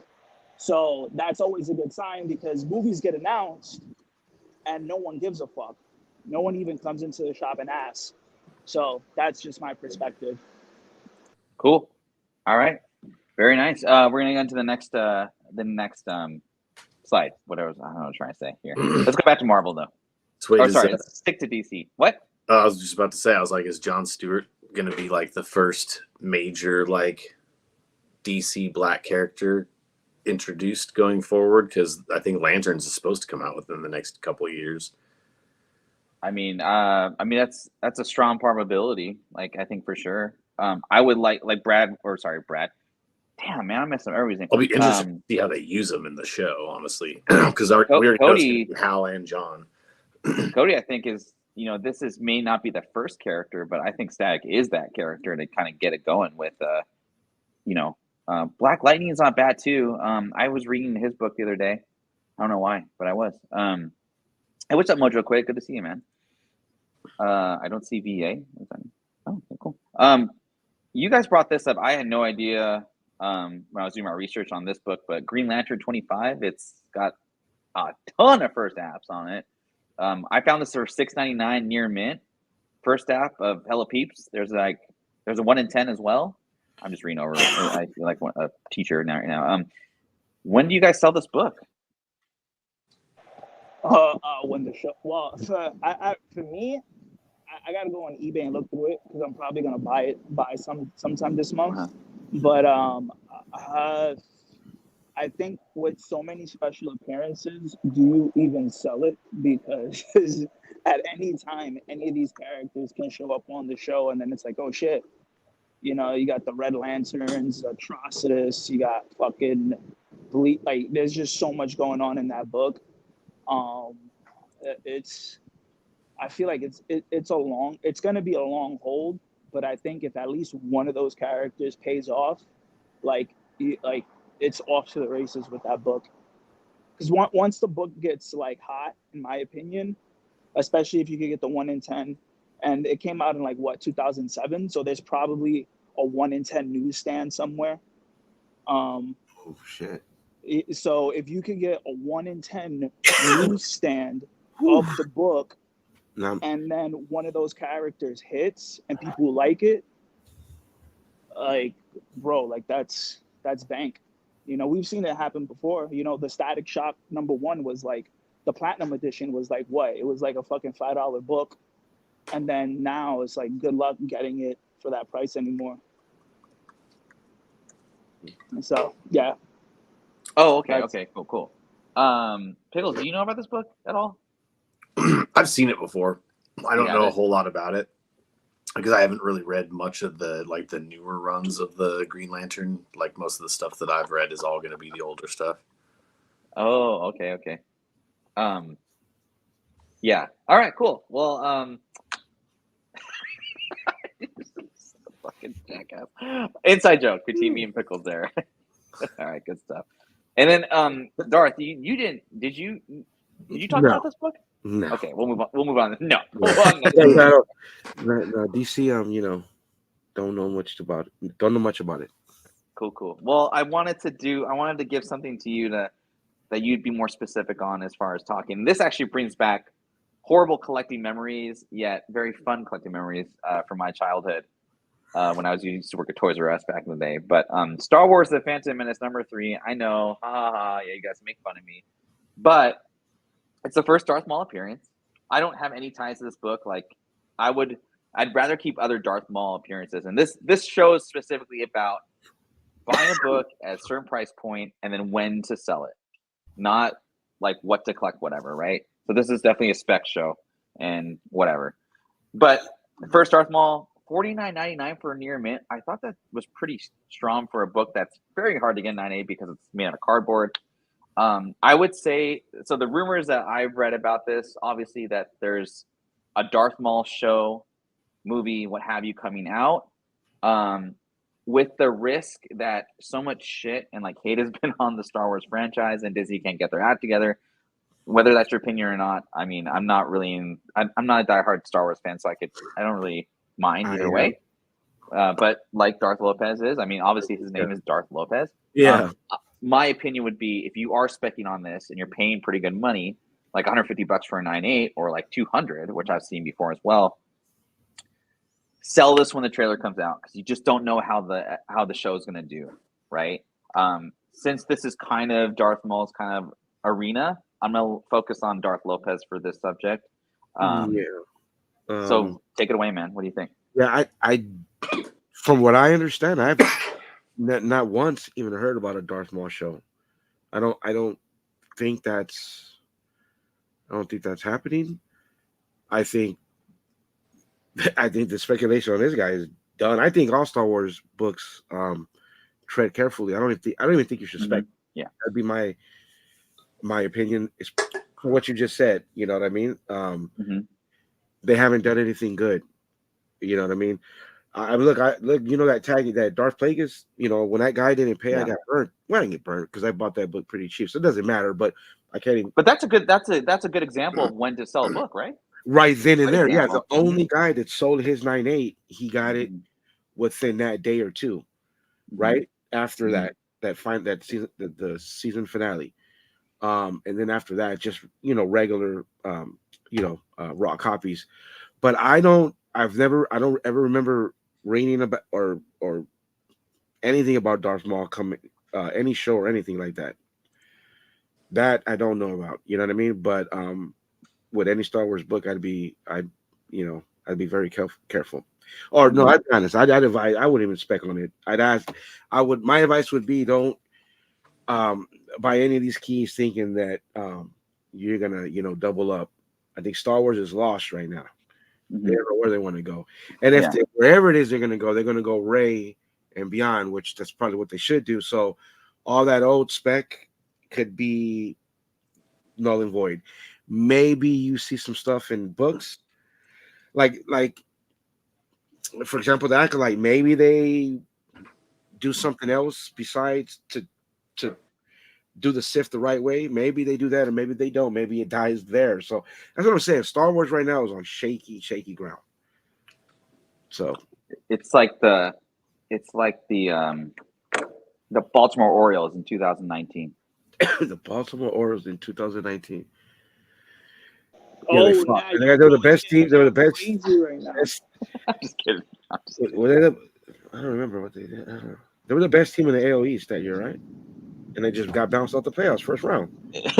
So that's always a good sign, because movies get announced and no one gives a fuck. No one even comes into the shop and asks. So that's just my perspective. Cool. All right. Very nice. We're gonna go into the next slide. Whatever I don't know what I was trying to say here. Let's go back to Marvel though. Let's stick to DC. What? I was just about to say, I was like, is Jon Stewart going to be like the first major like DC Black character introduced going forward? Because I think Lanterns is supposed to come out within the next couple of years. I mean that's a strong probability. Like I think for sure. I would like Brad. Damn man, I messed up everything. I'll be interested to see how they use them in the show, honestly, because we already know it's gonna be Hal and John. Cody, I think is. May not be the first character, but I think Static is that character to kind of get it going with, Black Lightning is not bad too. I was reading his book the other day. I don't know why, but I was. Hey, what's up, Mojo Quick? Good to see you, man. I don't see VA. Oh, okay, cool. You guys brought this up. I had no idea when I was doing my research on this book, but Green Lantern 25, it's got a ton of first apps on it. I found this for $6.99 near mint. First app of Hello Peeps. There's a 1 in 10 as well. I'm just reading over. I feel like a teacher now. When do you guys sell this book? When the show. Well, for me, I gotta go on eBay and look through it, because I'm probably gonna buy sometime this month. Uh-huh. But I think with so many special appearances, do you even sell it? Because at any time, any of these characters can show up on the show, and then it's like, oh shit. You got the Red Lanterns, Atrocitus, you got fucking Bleak. Like, there's just so much going on in that book. I feel like it's gonna be a long hold, but I think if at least one of those characters pays off, it's off to the races with that book. Because once the book gets like hot, in my opinion, especially if you could get the 1 in 10, and it came out in 2007, so there's probably a 1 in 10 newsstand somewhere. Oh shit! So if you could get a 1 in 10 newsstand of the book, and then one of those characters hits and people like it, that's bank. We've seen it happen before. The Static Shock #1 was the Platinum Edition was what? It was a fucking $5 book. And then now it's good luck getting it for that price anymore. So, yeah. Oh, okay. Okay, cool. Pickles, do you know about this book at all? I've seen it before. I don't know a it? whole lot about it because I haven't really read much of the newer runs of the Green Lantern. Like most of the stuff that I've read is all going to be the older stuff. Oh, okay. Yeah. All right, cool. Well, fucking jackass. Inside joke between me and Pickles there. All right, good stuff. And then, Darth, you didn't? Did you talk about this book? No. Okay, we'll move on. No. No, DC. Don't know much about it. Don't know much about it. Cool. Well, I wanted to give something to you that you'd be more specific on as far as talking. This actually brings back horrible collecting memories, yet very fun collecting memories from my childhood when I used to work at Toys R Us back in the day. But Star Wars: The Phantom Menace #3. I know, yeah, you guys make fun of me, but it's the first Darth Maul appearance. I don't have any ties to this book. Like, I'd rather keep other Darth Maul appearances. And this show is specifically about buying a book at a certain price point and then when to sell it, not like what to collect, whatever, right? So this is definitely a spec show and whatever. But first Darth Maul, $49.99 for a near mint. I thought that was pretty strong for a book that's very hard to get 9.8 because it's made out of cardboard. I would say, so the rumors that I've read about this, obviously that there's a Darth Maul show, movie, what have you, coming out, with the risk that so much shit and like hate has been on the Star Wars franchise and Disney can't get their act together. Whether that's your opinion or not, I mean, I'm not a diehard Star Wars fan, so I don't really mind either way. But like Darth Lopez is, I mean, obviously his name is Darth Lopez. Yeah. My opinion would be, if you are specking on this and you're paying pretty good money, like $150 for a 9.8 or like $200, which I've seen before as well, sell this when the trailer comes out, because you just don't know how the show is going to do, right? Since this is kind of Darth Maul's kind of arena, I'm going to focus on Darth Lopez for this subject. So take it away, man. What do you think? Yeah, I from what I understand, I've not once even heard about a Darth Maul show. I don't think that's happening. I think the speculation on this guy is done. I think all Star Wars books tread carefully. I don't even think you should spec. Yeah, that'd be my opinion. Is for what you just said. You know what I mean? They haven't done anything good. You know what I mean? I look. You know that tag, that Darth Plagueis. You know, when that guy didn't pay, I got burnt. Well, I didn't get burnt because I bought that book pretty cheap, so it doesn't matter. But I can't even. But that's a good example of when to sell a book, right? Right then and there, yeah. The only guy that sold his 9.8, he got it within that day or two, right after that season, the season finale, and then after that, just regular, raw copies. But I don't ever remember reading about or anything about Darth Maul coming, any show or anything like that. That I don't know about. You know what I mean? But with any Star Wars book, I'd be very careful. Or no, I'd be honest. I'd advise. I wouldn't even spec on it. My advice would be, don't buy any of these keys thinking that you're gonna double up. I think Star Wars is lost right now. They don't know where they want to go, and if wherever it is they're gonna go Rey and beyond, which that's probably what they should do. So all that old spec could be null and void. Maybe you see some stuff in books, like for example, the Acolyte. Maybe they do something else besides to do the Sith the right way. Maybe they do that, or maybe they don't. Maybe it dies there. So that's what I'm saying. Star Wars right now is on shaky ground. So it's like the Baltimore Orioles in 2019. The Baltimore Orioles in 2019. Yeah, they were the best team. They were the best. Right now. I'm just kidding. I don't remember what they did. I don't know. They were the best team in the AL East that year, right? And they just got bounced out the playoffs first round.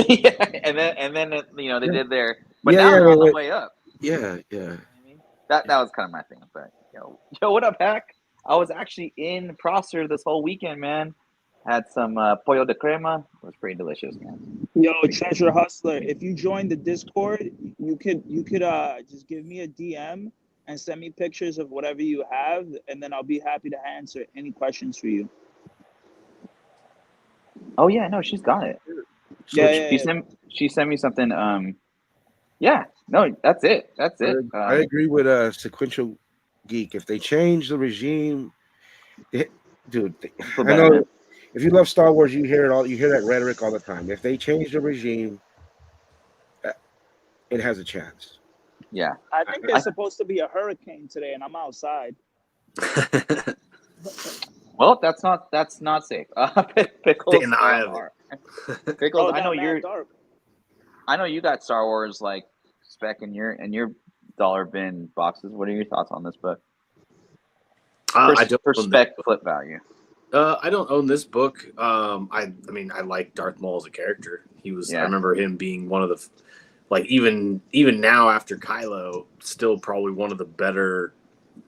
Yeah, and then they did their, but now they're on the way up. Yeah. That was kind of my thing. But yo, what up, Hack? I was actually in Prosser this whole weekend, man. Had some pollo de crema. It was pretty delicious, man. Yo, Treasure Hustler, if you join the Discord, you could just give me a DM and send me pictures of whatever you have, and then I'll be happy to answer any questions for you. Oh yeah, no, she's got it. She sent me something. Yeah, no, that's it. That's it. I agree with Sequential Geek. If they change the regime, dude, I know. Man. If you love Star Wars, you hear it all. You hear that rhetoric all the time. If they change the regime, it has a chance. Yeah, I think there's supposed to be a hurricane today, and I'm outside. Well, that's not safe. Pickels in the eye of it. Pickels, I know you're dark. I know you got Star Wars like spec in your dollar bin boxes. What are your thoughts on this book? I don't for spec flip value. I don't own this book. I mean, I like Darth Maul as a character. He was. Yeah. I remember him being one of the, like even now after Kylo, still probably one of the better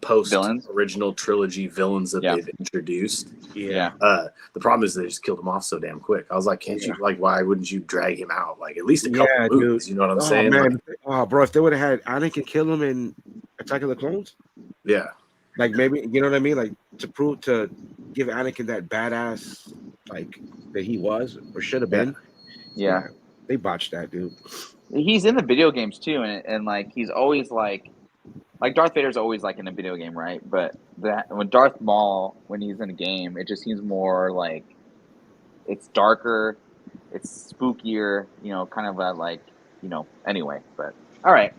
post original trilogy villains that they've introduced. Yeah. The problem is they just killed him off so damn quick. I was like, can't you why wouldn't you drag him out? Like at least a couple movies, dude. You know what I'm saying? Man. Like, bro, if they would have had Anakin kill him in Attack of the Clones, like maybe you know what I mean, like to give Anakin that badass like that he was or should have been. Yeah, they botched that, dude. He's in the video games too, and like he's always like Darth Vader's always like in a video game, right? But when Darth Maul, when he's in a game, it just seems more like it's darker, it's spookier, you know, kind of like, you know, anyway. But all right,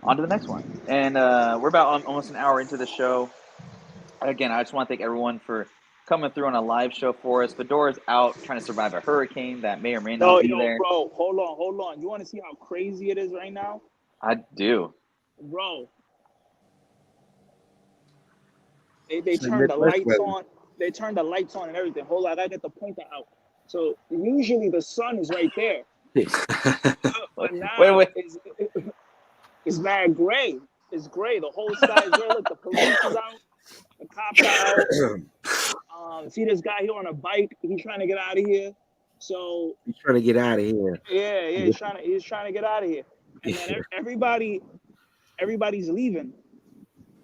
on to the next one. And we're about almost an hour into the show. Again, I just want to thank everyone for coming through on a live show for us. Fedora's out trying to survive a hurricane that may or may not be there. Bro, hold on. You want to see how crazy it is right now? I do. Bro. They turned the lights on. They turned the lights on and everything. Hold on, I gotta get the pointer out. So usually the sun is right there. But now it's mad gray. It's gray. The whole sky is gray. Look, the police is out. The cops are out. See this guy here on a bike? He's trying to get out of here. So he's trying to get out of here. Yeah. He's trying to get out of here. And then everybody's leaving.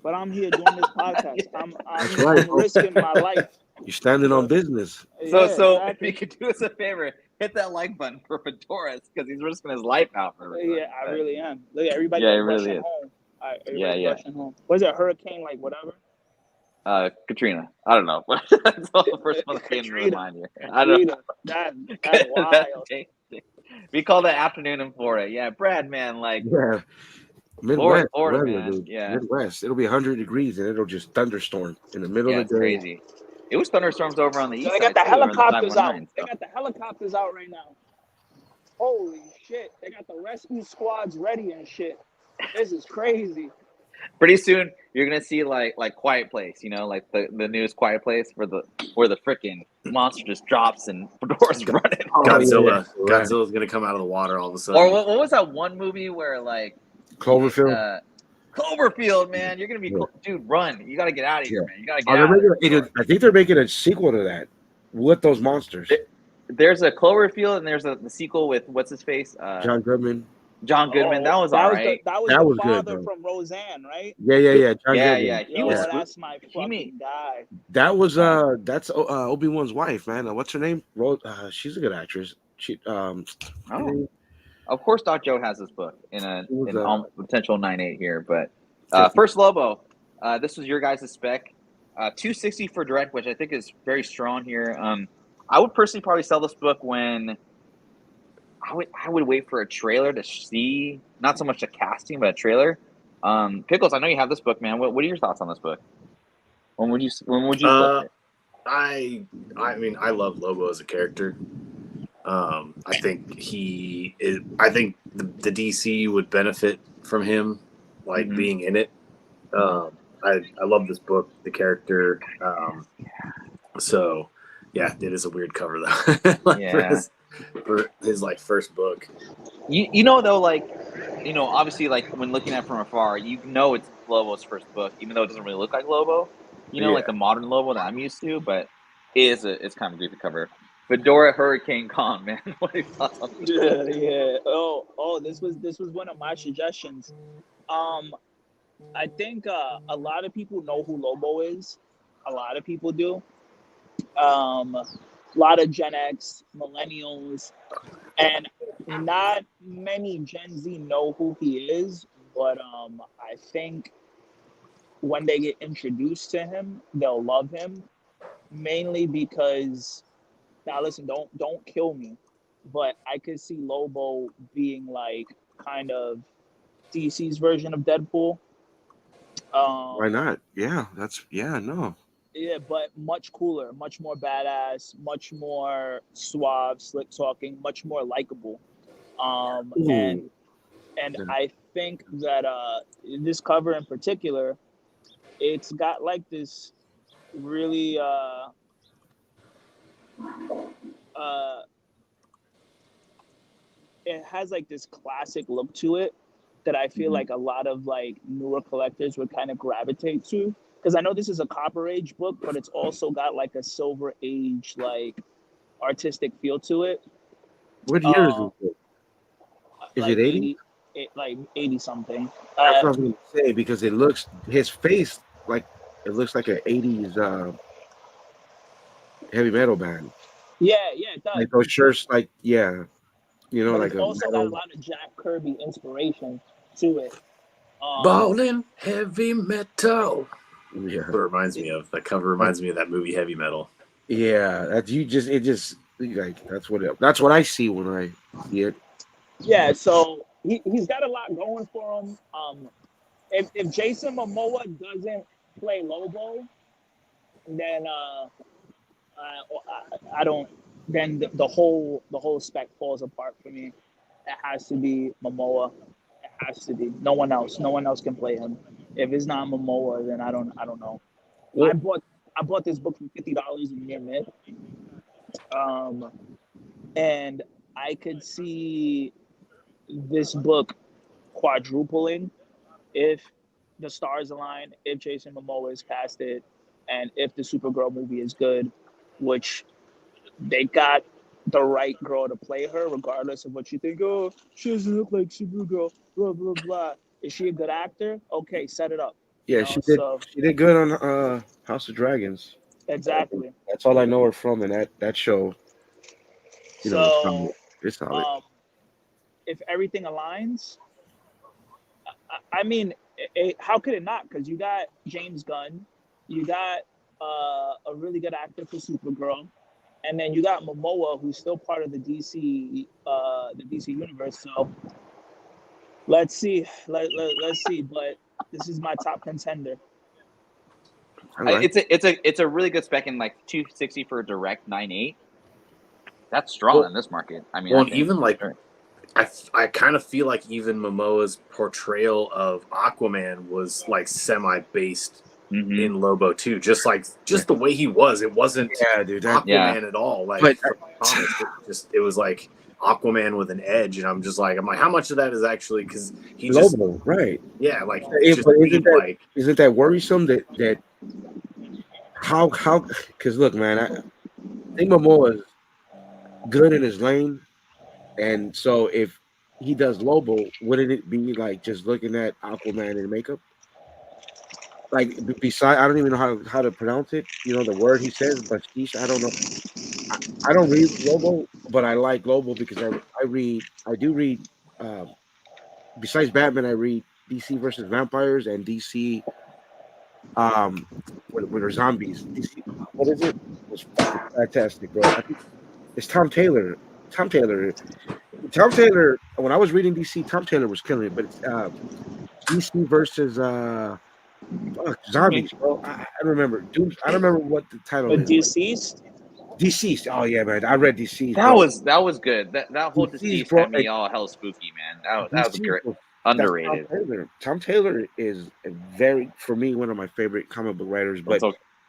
But I'm here doing this podcast. I'm risking my life. You're standing on business. So exactly. If you could do us a favor, hit that like button for Fedora's because he's risking his life out for everybody. Yeah, I really am. Look at everybody rushing home. Rushing home. What is it, hurricane, like whatever? Katrina. I don't know. That's all the first one that came to my mind here. I don't know. That's wild. We call that afternoon in Florida. Yeah, Brad, man, like... Yeah. Midwest, Florida, man. Dude. Yeah. Midwest. It'll be 100 degrees and it'll just thunderstorm in the middle of the day. Crazy. It was thunderstorms over on the east side. They got the helicopters out. They got the helicopters out right now. Holy shit. They got the rescue squads ready and shit. This is crazy. Pretty soon you're gonna see like Quiet Place, you know, like the newest Quiet Place where the freaking monster just drops and Fedora's running. Godzilla's gonna come out of the water all of a sudden. Or what was that one movie where like Cloverfield? Cloverfield, man. You're going to be... Dude, run. You got to get out of here, man. You got to get out of here. I think they're making a sequel to that with those monsters. There's a Cloverfield, and there's the sequel with... What's his face? John Goodman. John Goodman. That was all right. That was the father good, from Roseanne, right? Yeah. John Goodman. Yeah. That's my fucking guy. That was... That's Obi-Wan's wife, man. What's her name? She's a good actress. Of course, Doc Joe has this book in a potential 9.8 here, but First Lobo, this was your guys' spec, 260 for direct, which I think is very strong here. I would personally probably sell this book when I would wait for a trailer to see, not so much a casting, but a trailer. Pickles, I know you have this book, man. What are your thoughts on this book? When would you flip it? I mean, I love Lobo as a character. I think the DC would benefit from him, being in it. I love this book, the character. So yeah, it is a weird cover though. for his first book. You know though, obviously when looking at it from afar, you know it's Lobo's first book, even though it doesn't really look like Lobo. You know, like the modern Lobo that I'm used to, but It's kind of a goofy cover. Fedora Hurricane Khan, man. What are your thoughts on this? Yeah. Oh, this was one of my suggestions. I think a lot of people know who Lobo is. A lot of people do. A lot of Gen X, millennials, and not many Gen Z know who he is. But I think when they get introduced to him, they'll love him. Mainly because, now listen, don't kill me, but I could see Lobo being like kind of DC's version of Deadpool. Why not? Yeah, no. Yeah, but much cooler, much more badass, much more suave, slick talking, much more likable. And I think that this cover in particular, it's got like this really it has like this classic look to it that I feel like a lot of like newer collectors would kind of gravitate to. Because I know this is a Copper Age book, but it's also got like a Silver Age like artistic feel to it. What year is it? Is like it 80? Like 80 something. That's what I was going to say, because it looks, his face, like, it looks like an 80s heavy metal band. Yeah, it does. Like those shirts, like, yeah. You know, but like it's also got a lot of Jack Kirby inspiration to it. Ballin' heavy metal. Yeah. It reminds me of that cover. Reminds me of that movie Heavy Metal. Yeah, that's like that's what I see when I see it. Yeah, so he's got a lot going for him. If Jason Momoa doesn't play Lobo, then I don't. Then the whole spec falls apart for me. It has to be Momoa. It has to be. No one else. No one else can play him. If it's not Momoa, then I don't know. Well, I bought this book for $50 in near mint. And I could see this book quadrupling if the stars align, if Jason Momoa is casted, and if the Supergirl movie is good, which they got the right girl to play her, regardless of what you think. Oh, she doesn't look like Supergirl, blah, blah, blah. Is she a good actor? Okay, set it up. Yeah, she did good on House of Dragons. Exactly. That's all I know her from, and that show. You know, it's solid. If everything aligns, I mean, how could it not? Because you got James Gunn, you got a really good actor for Supergirl, and then you got Momoa, who's still part of the DC universe. So let's see. Let's see. But this is my top contender. Right. It's a really good spec, in like 260 for a direct 9.8. That's strong in this market. I mean, even like, I kind of feel like even Momoa's portrayal of Aquaman was like semi-based in Lobo too. Just the way he was, it wasn't Aquaman at all. Like, it was like Aquaman with an edge, and I'm like, how much of that is actually because he Lobo, just right? Yeah, like isn't that worrisome that how because look, man, I think Momoa is good in his lane, and so if he does Lobo, wouldn't it be like just looking at Aquaman in makeup? Like, besides, I don't even know how to pronounce it. You know the word he says, but I don't know. I don't read Lobo, but I like Lobo because I do read. Besides Batman, I read DC versus Vampires and DC. When they're zombies, DC. What is it? It's fucking fantastic, bro. I think it's Tom Taylor. Tom Taylor. When I was reading DC, Tom Taylor was killing it, but it's DC versus zombies, bro. I remember. Dude, I don't remember what the title is. Deceased. Oh yeah, man. I read Deceased. That was good. That whole Deceased had me all hell spooky, man. That was great. Underrated. Tom Taylor is for me, one of my favorite comic book writers. But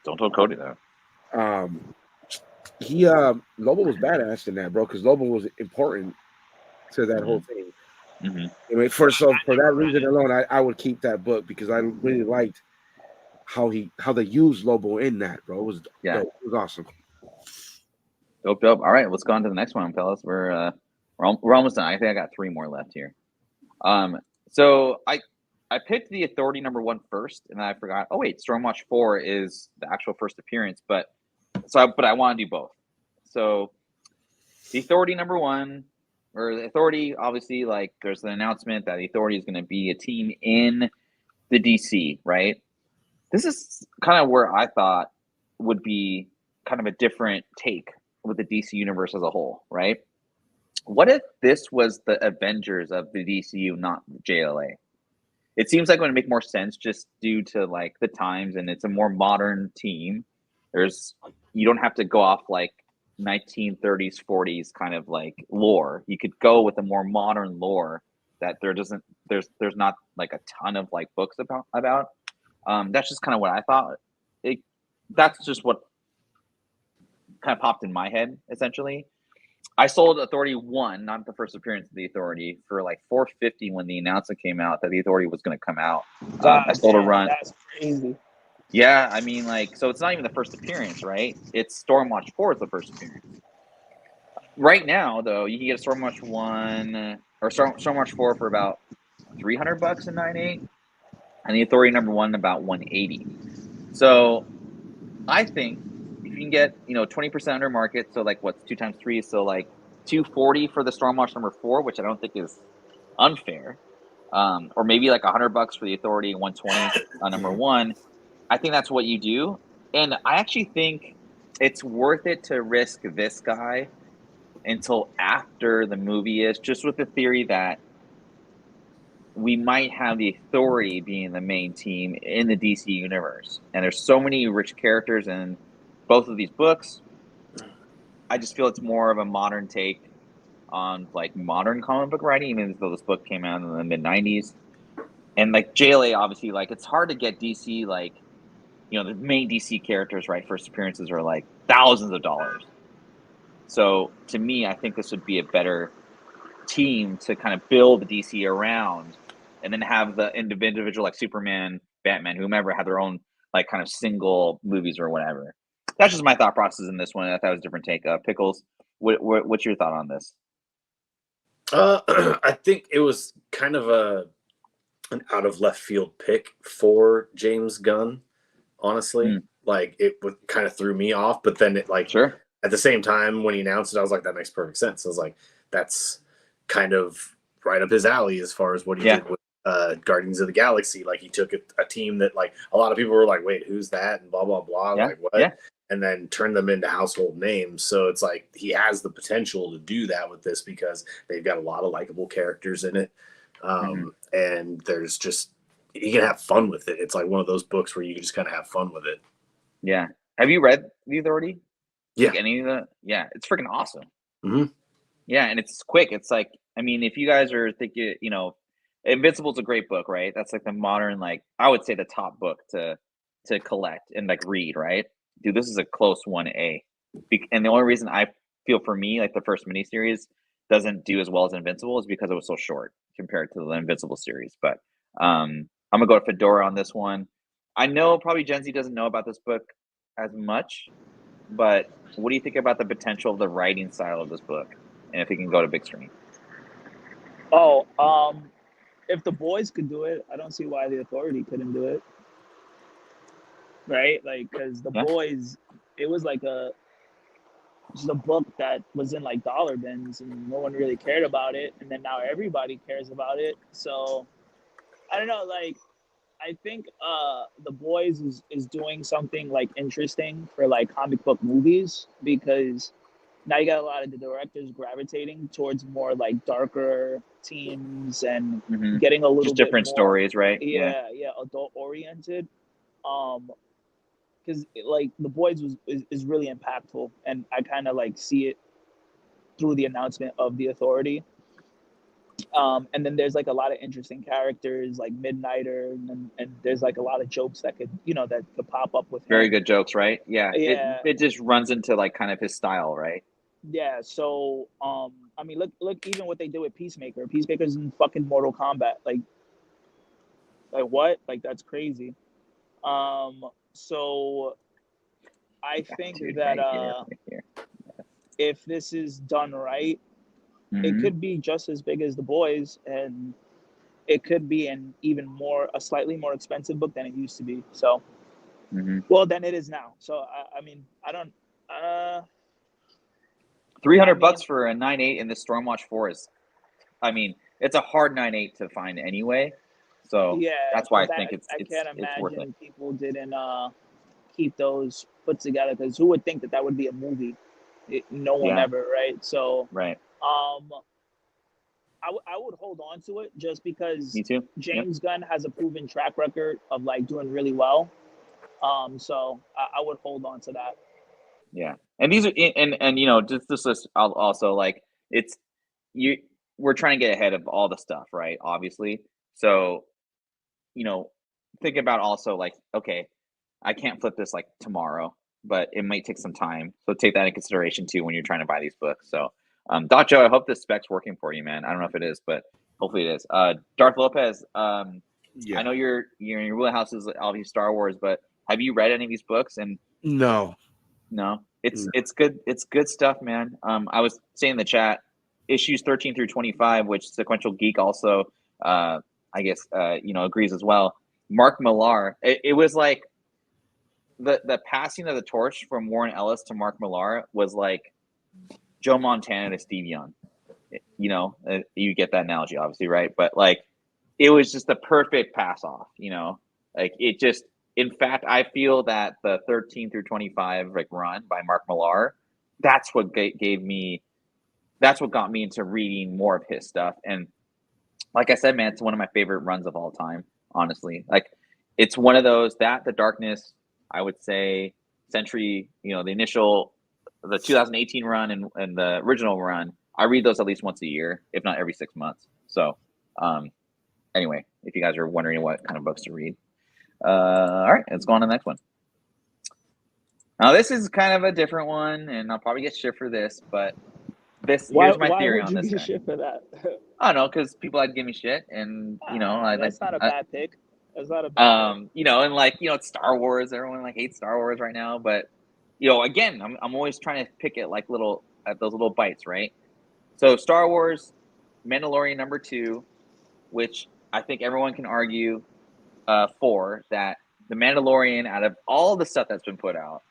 don't tell Cody that. Lobo was badass in that, bro, because Lobo was important to that whole thing. I mean, for that reason alone, I would keep that book because I really liked how they used Lobo in that, bro. It was awesome. Dope. All right, let's go on to the next one, fellas. We're almost done. I think I got 3 more left here. So I picked the Authority #1 first, and then I forgot. Oh wait, Stormwatch 4 is the actual first appearance, but I want to do both. So the Authority #1, or the Authority, obviously, like there's an announcement that the Authority is going to be a team in the DC, right? This is kind of where I thought would be kind of a different take with the DC universe as a whole, right? What if this was the Avengers of the DCU, not JLA? It seems like it would make more sense just due to like the times, and it's a more modern team. You don't have to go off like 1930s, 40s kind of like lore. You could go with a more modern lore that there's not like a ton of like books about. That's just kind of what I thought. That's just what kind of popped in my head, essentially. I sold Authority 1, not the first appearance of the Authority, for like $450 when the announcement came out that the Authority was going to come out. I sold a run. That's crazy. Yeah, I mean, like, so it's not even the first appearance, right? It's Stormwatch 4 is the first appearance. Right now, though, you can get a Stormwatch 1 or Stormwatch 4 for about $300 in 9.8, and the Authority #1 about $180. So I think if you can get 20% under market, so like what's 2 times 3, so like $240 for the Stormwatch #4, which I don't think is unfair, or maybe like $100 for the Authority, 120 on #1. I think that's what you do, and I actually think it's worth it to risk this guy until after the movie is, just with the theory that we might have the Authority being the main team in the DC universe. And there's so many rich characters in both of these books. I just feel it's more of a modern take on like modern comic book writing, even though this book came out in the mid-90s. And like JLA, obviously, like it's hard to get DC, like, the main DC characters, right? First appearances are like thousands of dollars. So to me, I think this would be a better team to kind of build the DC around, and then have the individual like Superman, Batman, whomever, have their own like kind of single movies or whatever. That's just my thought process in this one. I thought it was a different take. Pickles, what's your thought on this? I think it was kind of an out of left field pick for James Gunn. Honestly, like it kind of threw me off, but then it like sure. At the same time when he announced it, I was like, that makes perfect sense. I was like, that's kind of right up his alley as far as what he did with Guardians of the Galaxy. Like he took a team that like a lot of people were like, wait, who's that? And blah, blah, blah. Yeah. Like what? Yeah. And then turn them into household names. So it's like he has the potential to do that with this because they've got a lot of likable characters in it. And there's just, you can have fun with it. It's like one of those books where you can just kind of have fun with it. Yeah. Have you read The Authority? Yeah. Like any of the? Yeah, it's freaking awesome. Mm-hmm. Yeah, and it's quick. It's like, I mean, if you guys are thinking, Invincible's a great book, right? That's like the modern, like I would say the top book to collect and like read, right? Dude, this is a close 1A. And the only reason I feel for me, like the first miniseries doesn't do as well as Invincible is because it was so short compared to the Invincible series. But I'm gonna go to Fedora on this one. I know probably Gen Z doesn't know about this book as much, but what do you think about the potential of the writing style of this book, and if it can go to big screen? If the boys could do it, I don't see why the Authority couldn't do it. Right? Like, because the boys, it was like just a book that was in like dollar bins and no one really cared about it. And then now everybody cares about it. So I don't know, like, I think the boys is doing something like interesting for like comic book movies, because now you got a lot of the directors gravitating towards more like darker themes and getting a little just bit different more, stories, right? Yeah, adult oriented. Because like the boys is really impactful, and I kind of like see it through the announcement of the Authority. And then there's like a lot of interesting characters like Midnighter, and there's like a lot of jokes that could pop up with him. Very good jokes, right? Yeah. Yeah. It just runs into like kind of his style, right? Yeah. So I mean, look even what they did with Peacemaker. Peacemaker's in fucking Mortal Kombat. Like what? Like that's crazy. So I think that right here. if this is done right, it could be just as big as The Boys, and it could be a slightly more expensive book than it used to be. So, well, than it is now. So, I mean, I don't. $300 for a 9.8 in the Stormwatch 4 is, I mean, it's a hard 9.8 to find anyway. So yeah, that's why I think it's worth it. People didn't keep those put together, because who would think that would be a movie? No one ever, right? So, right. I would hold on to it just because Me too. James Gunn has a proven track record of like doing really well. So I would hold on to that. Yeah, and these are and you know, just this list also, like, we're trying to get ahead of all the stuff, right? Obviously, so you know, think about also like, okay, I can't flip this like tomorrow, but it might take some time. So take that in consideration too when you're trying to buy these books. So, Dacho, I hope this spec's working for you, man. I don't know if it is, but hopefully it is. Darth Lopez, I know you're in your wheelhouse is obviously Star Wars, but have you read any of these books? And No, it's good. It's good stuff, man. I was saying in the chat, issues 13 through 25, which Sequential Geek also, I guess, agrees as well. Mark Millar, it was like the passing of the torch from Warren Ellis to Mark Millar was like Joe Montana to Steve Young. You know, you get that analogy, obviously, right? But like, it was just the perfect pass off. You know, like it just. In fact, I feel that the 13 through 25 like run by Mark Millar, that's what got me into reading more of his stuff. And like I said, man, it's one of my favorite runs of all time, honestly. Like, it's one of those that The Darkness, I would say, Sentry, you know, the 2018 run and the original run, I read those at least once a year, if not every 6 months. So anyway, if you guys are wondering what kind of books to read. All right, let's go on to the next one. Now, this is kind of a different one, and I'll probably get shit for this, but here's my theory on this. Why would you get shit for that? I don't know, because people had to give me shit, and you know, that's not a bad pick. That's not a bad pick. You know, and like, you know, it's Star Wars. Everyone like hates Star Wars right now, but you know, again, I'm always trying to pick it like those little bites, right? So Star Wars, Mandalorian #2, which I think everyone can argue for that the Mandalorian, out of all the stuff that's been put out,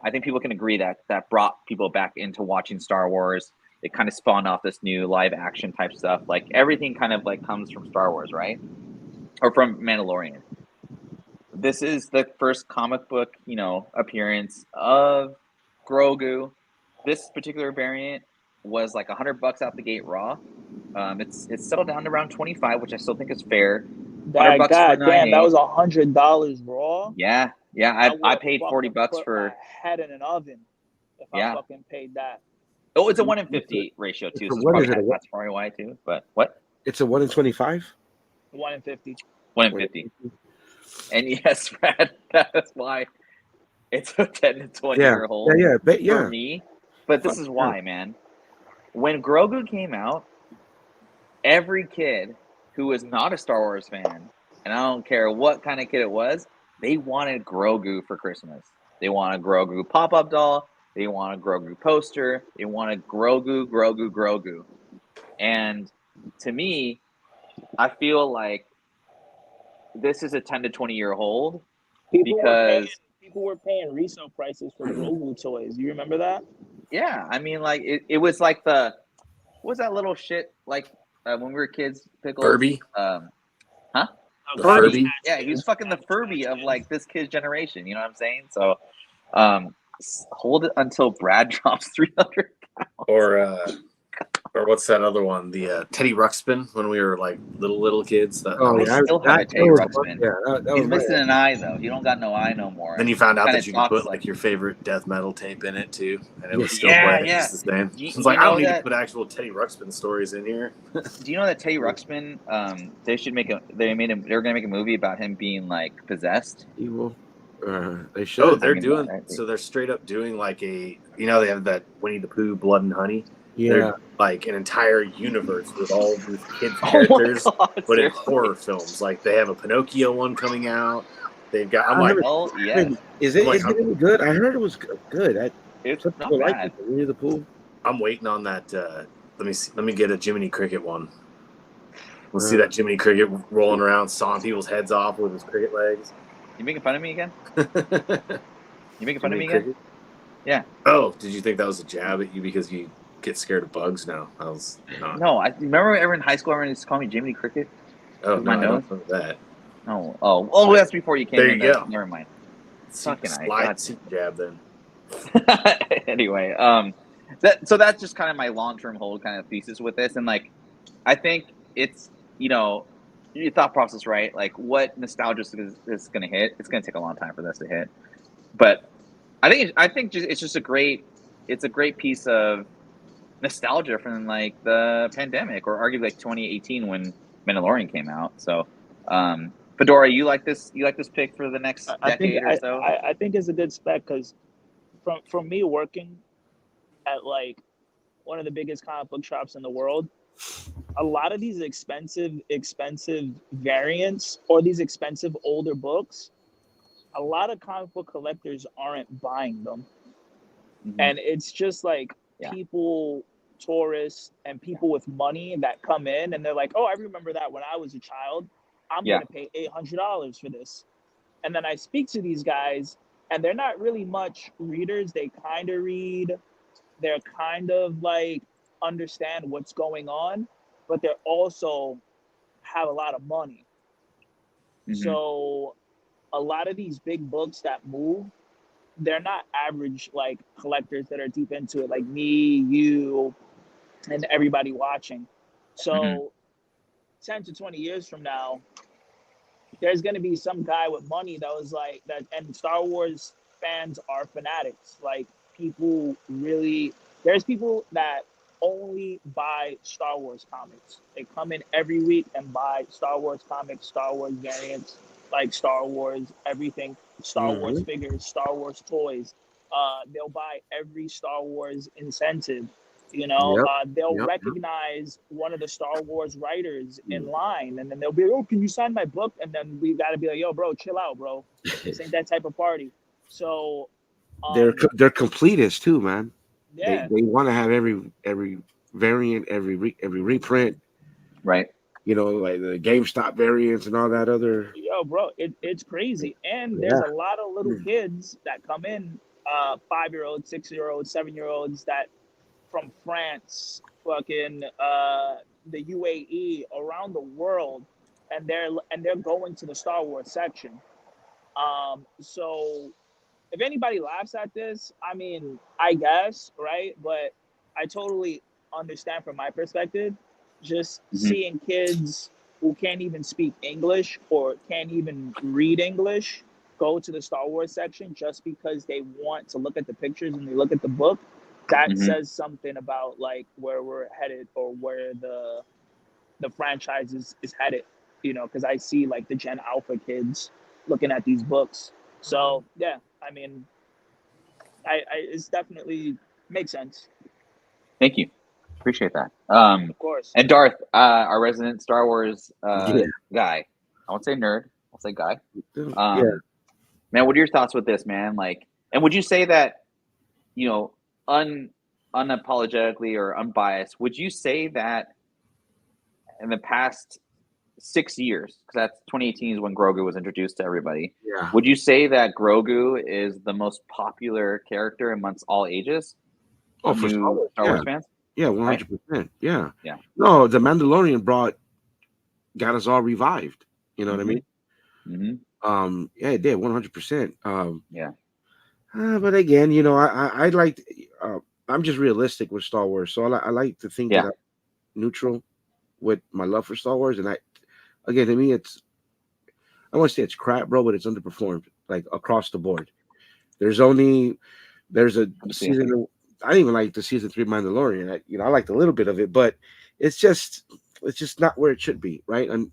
I think people can agree that brought people back into watching Star Wars. It kind of spawned off this new live action type stuff. Like, everything kind of like comes from Star Wars, right? Or from Mandalorian. This is the first comic book, you know, appearance of Grogu. This particular variant was like $100 out the gate raw. It's settled down to around 25, which I still think is fair. God damn, that was $100 raw. Yeah. I paid $40 for. My head in an oven. If I fucking paid that. Oh, it's a 1 in 50 ratio too. So that's probably why too. But what? It's a 1 in 25. 1 in 50. 1 in 50. And yes, Brad, that's why it's a 10 to 20 year old. For me. But this is why, man. When Grogu came out, every kid who was not a Star Wars fan, and I don't care what kind of kid it was, they wanted Grogu for Christmas. They wanted a Grogu pop-up doll. They wanted a Grogu poster. They wanted Grogu. And to me, I feel like this is a 10 to 20 year old because people were paying resale prices for Grogu toys. You remember that? Yeah, I mean, like it was like what was that little shit like when we were kids? Pickles. Furby. The Furby. Yeah, he was fucking the Furby of like this kid's generation. You know what I'm saying? So, hold it until Brad drops 300 pounds. Or what's that other one? The Teddy Ruxpin when we were like little kids. I still have a Teddy Ruxpin. Yeah, he's missing an eye though. You don't got no eye no more. Then you found out that you could put like your favorite death metal tape in it too, and it was still playing the same. It's like, I don't need to put actual Teddy Ruxpin stories in here. Do you know that Teddy Ruxpin? They were gonna make a movie about him being like possessed. Evil. They should. Oh, they're doing. So they're straight up doing like they have that Winnie the Pooh, Blood and Honey. Yeah, they're like an entire universe with all these kids' characters, but in horror films. Like they have a Pinocchio one coming out. They've got. Is it any good? I heard it was good. It's not bad. Winnie the Pooh. I'm waiting on that. Let me get a Jiminy Cricket one. We'll see that Jiminy Cricket rolling around, sawing people's heads off with his cricket legs. You making fun of me again? You making fun of me Cricket? again? Yeah. Oh, did you think that was a jab at you because you get scared of bugs? No, I was not. No, I remember ever in high school, everyone used to call me Jiminy Cricket. Oh, no, my I nose. don't know that. Oh, that's before you came there in. You go. Never mind. Slide jab then. Anyway, so that's just kind of my long-term hold kind of thesis with this, and like, I think it's your thought process, right? Like, what nostalgia is going to hit? It's going to take a long time for this to hit, but I think it's just a great piece of nostalgia from like the pandemic, or arguably like 2018 when Mandalorian came out. So, Fedora, you like this pick for the next decade or so? I think it's a good spec because from me working at like one of the biggest comic book shops in the world, a lot of these expensive variants or these expensive older books, a lot of comic book collectors aren't buying them. Mm-hmm. And it's just like people, tourists and people with money that come in and they're like, oh, I remember that when I was a child. I'm going to pay $800 for this. And then I speak to these guys and they're not really much readers. They kind of read. They're kind of like understand what's going on, but they also have a lot of money. Mm-hmm. So a lot of these big books that move, they're not average like collectors that are deep into it, like me, you, and everybody watching. So 10 to 20 years from now, there's going to be some guy with money that was like that. And Star Wars fans are fanatics. Like there's people that only buy Star Wars comics. They come in every week and buy Star Wars comics, Star Wars variants, like Star Wars, everything, Star Wars figures, Star Wars toys. They'll buy every Star Wars incentive. They'll recognize one of the Star Wars writers in line, and then they'll be, oh, can you sign my book? And then we got to be like, yo, bro, chill out, bro. This ain't that type of party. So they're completists too, man. Yeah, they want to have every variant, every reprint, right? Like the GameStop variants and all that other. Yo, bro, it's crazy, and there's a lot of little kids that come in, 5-year-olds, 6-year-olds, 7-year-olds that. From France, fucking the UAE, around the world, and they're going to the Star Wars section. So if anybody laughs at this, I mean, I guess, right? But I totally understand from my perspective, just seeing kids who can't even speak English or can't even read English go to the Star Wars section just because they want to look at the pictures and they look at the book. That says something about like where we're headed or where the franchise is headed, because I see like the Gen Alpha kids looking at these books. So yeah, I mean, it's definitely makes sense. Thank you, appreciate that. Of course. And Darth, our resident Star Wars guy. I won't say nerd. I'll say guy. Man, what are your thoughts with this, man? Like, and would you say that, unapologetically or unbiased, would you say that in the past 6 years, because that's 2018 is when Grogu was introduced to everybody, would you say that Grogu is the most popular character amongst all ages? Oh, for Star Wars fans? Yeah, 100%. Right? Yeah. No, the Mandalorian got us all revived. You know what I mean? Mm-hmm. Yeah, it did 100%. But again, I like. I'm just realistic with Star Wars, so I like to think that I'm neutral with my love for Star Wars. And to me, I want to say it's crap, bro, but it's underperformed like across the board. There's a season. I didn't even like the season 3 Mandalorian. I liked a little bit of it, but it's just not where it should be, right? And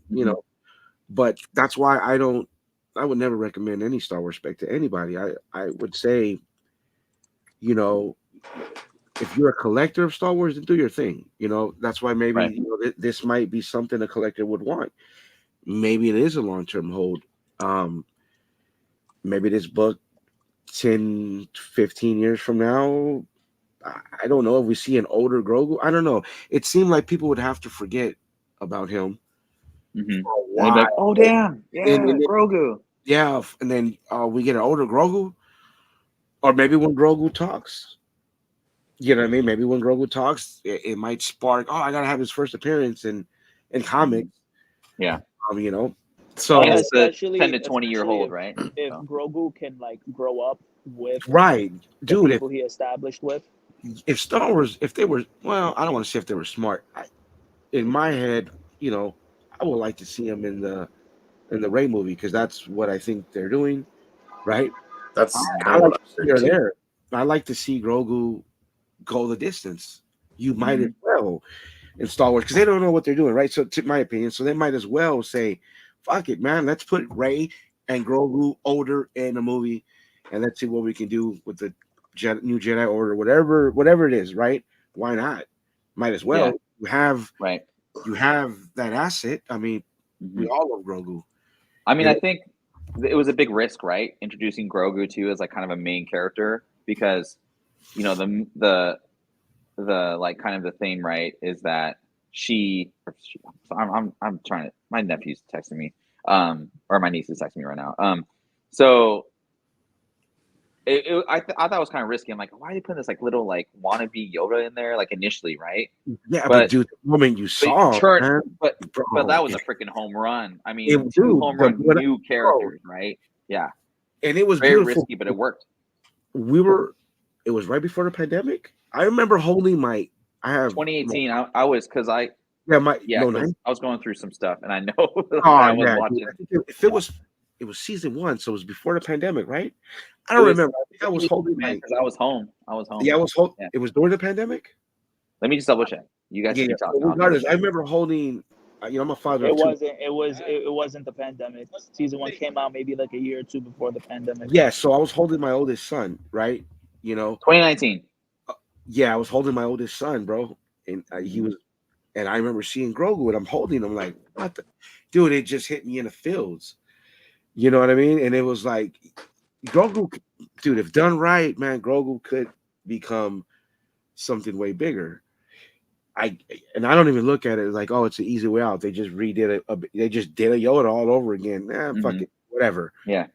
but that's why I would never recommend any Star Wars spec to anybody. I would say, if you're a collector of Star Wars, then do your thing. That's why maybe this might be something a collector would want. Maybe it is a long-term hold. Maybe this book 10, 15 years from now I don't know if we see an older Grogu. I don't know. It seemed like people would have to forget about him Mm-hmm. for a And they'd be while. like, oh damn, yeah, And Grogu. yeah, and then we get an older Grogu, or maybe when Grogu talks. You know what I mean? Maybe when Grogu talks, it might spark. Oh, I gotta have his first appearance in comics. Yeah. You know, so And it's the especially 10 to 20-year hold, if, right? if So. Grogu can like grow up with right, the dude. people he established with. If Star Wars, if they were, well, I don't want to say if they were smart. In my head, you know, I would like to see them in the Rey movie because that's what I think they're doing, right? That's I kind of like what to I see heard her too. there. I like to see Grogu go the distance. You might as well in Star Wars because they don't know what they're doing, right? So, to my opinion, so they might as well say, "Fuck it, man, let's put Rey and Grogu older in a movie, and let's see what we can do with the new Jedi Order, whatever it is, right? Why not? Might as well. Yeah. You have that asset. I mean, we all love Grogu. I mean, I think it was a big risk, right? Introducing Grogu too as like kind of a main character because, you know, the like kind of the theme, right, is that I'm trying to. My nephew's texting me, or my niece is texting me right now. So I thought it was kind of risky. I'm like, why are you putting this like little like wannabe Yoda in there like initially, right? Yeah, but dude, the moment you saw, man, but that was a freaking home run. I mean, two home run new characters, right? Yeah, and it was very beautiful. risky, but it worked. It was right before the pandemic. I remember holding my. I have 2018. I was because I. Yeah, I was going through some stuff, and I know I was watching. Dude, if it was season 1, so it was before the pandemic, right? I don't remember. I think I was holding because I was home. Yeah, I was holding. Yeah. It was during the pandemic. Let me just double check. You guys keep talking. Regardless, I remember holding. You know, I'm a father. It wasn't the pandemic. Season 1 came out maybe like a year or two before the pandemic. Yeah, so I was holding my oldest son, right? You know, 2019. Yeah, I was holding my oldest son, bro, and he was. And I remember seeing Grogu, and I'm holding him like, what the dude? It just hit me in the fields. You know what I mean? And it was like, Grogu, dude, if done right, man, Grogu could become something way bigger. I don't even look at it like, oh, it's an easy way out. They just redid it. They just did a Yoda all over again. Fuck it, whatever. Yeah,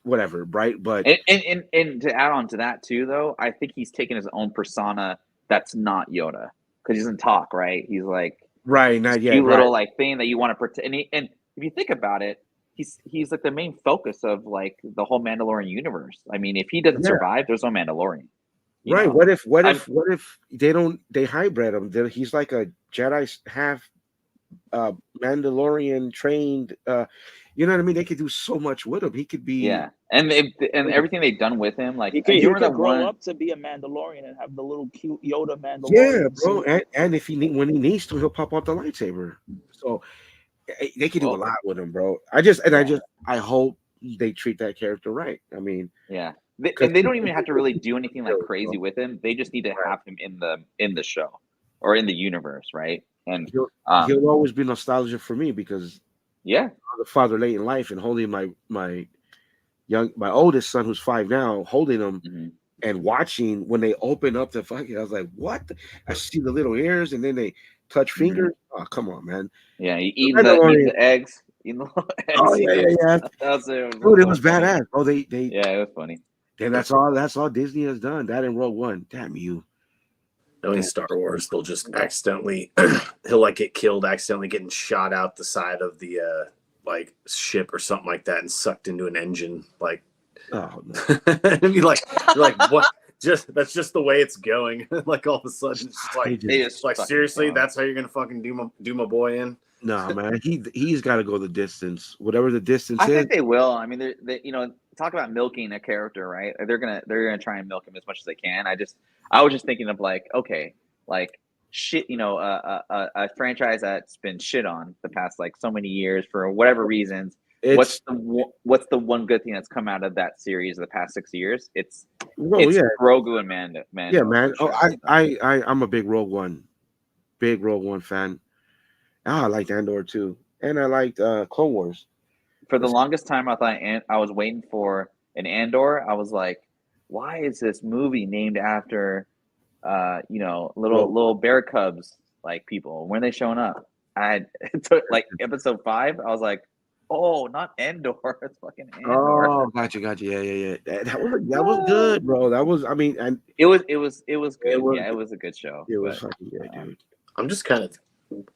whatever. Right, but and to add on to that too, though, I think he's taken his own persona that's not Yoda because he doesn't talk. Right, he's like not yet. Little like thing that you want to protect. And if you think about it, he's like the main focus of like the whole Mandalorian universe. I mean, if he doesn't survive, there's no Mandalorian. Right. Know? What if they hybrid him? He's like a Jedi half Mandalorian trained. You know what I mean? They could do so much with him. He could be and everything they've done with him, like he could grow up to be a Mandalorian and have the little cute Yoda Mandalorian. Yeah, bro. And if when he needs to, he'll pop out the lightsaber. So they could do a lot with him, bro. I hope they treat that character right. I mean, and they don't even have to really do anything like crazy with him. They just need to have him in the show or in the universe, right? And he'll always be nostalgia for me because the father late in life and holding my oldest son who's 5 now, holding him and watching when they open up the fucking. I was like, what? I see the little ears and then they touch fingers. Oh, come on, man. Yeah, he eats the eggs. Oh yeah. Dude, it was badass. Oh, they it was funny. And that's all Disney has done. That in Rogue One. Damn you. Knowing Star Wars, they'll just accidentally he'll like get killed, accidentally getting shot out the side of the like ship or something like that and sucked into an engine. Like, oh no. And you're like what? That's just the way it's going. Like all of a sudden, it's like seriously, that's how you're gonna fucking do my boy in? No, man, he's got to go the distance, whatever the distance is. I think they will. I mean, they talk about milking a character, right? They're gonna try and milk him as much as they can. I was just thinking of like, okay, like shit, a franchise that's been shit on the past like so many years for whatever reasons. What's the one good thing that's come out of that series the past 6 years? It's Grogu and Mando. Yeah, man. Oh, I'm a big Rogue One fan. I liked Andor too, and I liked Clone Wars. For the longest time, I thought I was waiting for an Andor. I was like, why is this movie named after you know, little bear cubs like people. When are they showing up? It took like episode 5. I was like, oh, not Endor. It's fucking Endor. Oh, gotcha. Yeah. That was good, bro. That was, I mean, and it was good. Yeah, it was a good show. It was fucking good, dude. I'm just kind of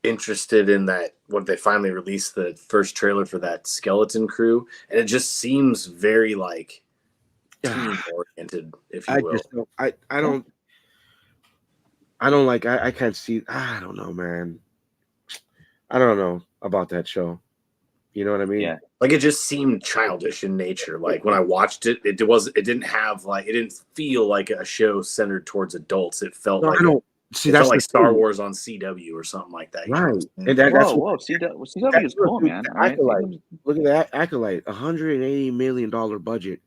interested in that when they finally released the first trailer for that Skeleton Crew, and it just seems very like team oriented, if you will. I can't see. I don't know, man. I don't know about that show. You know what I mean? Yeah. Like it just seemed childish in nature. Like when I watched it, it didn't feel like a show centered towards adults. It felt like Star Wars on CW or something like that. Right. And that's CW is cool, man. Acolyte. Look at that Acolyte, $180 million budget.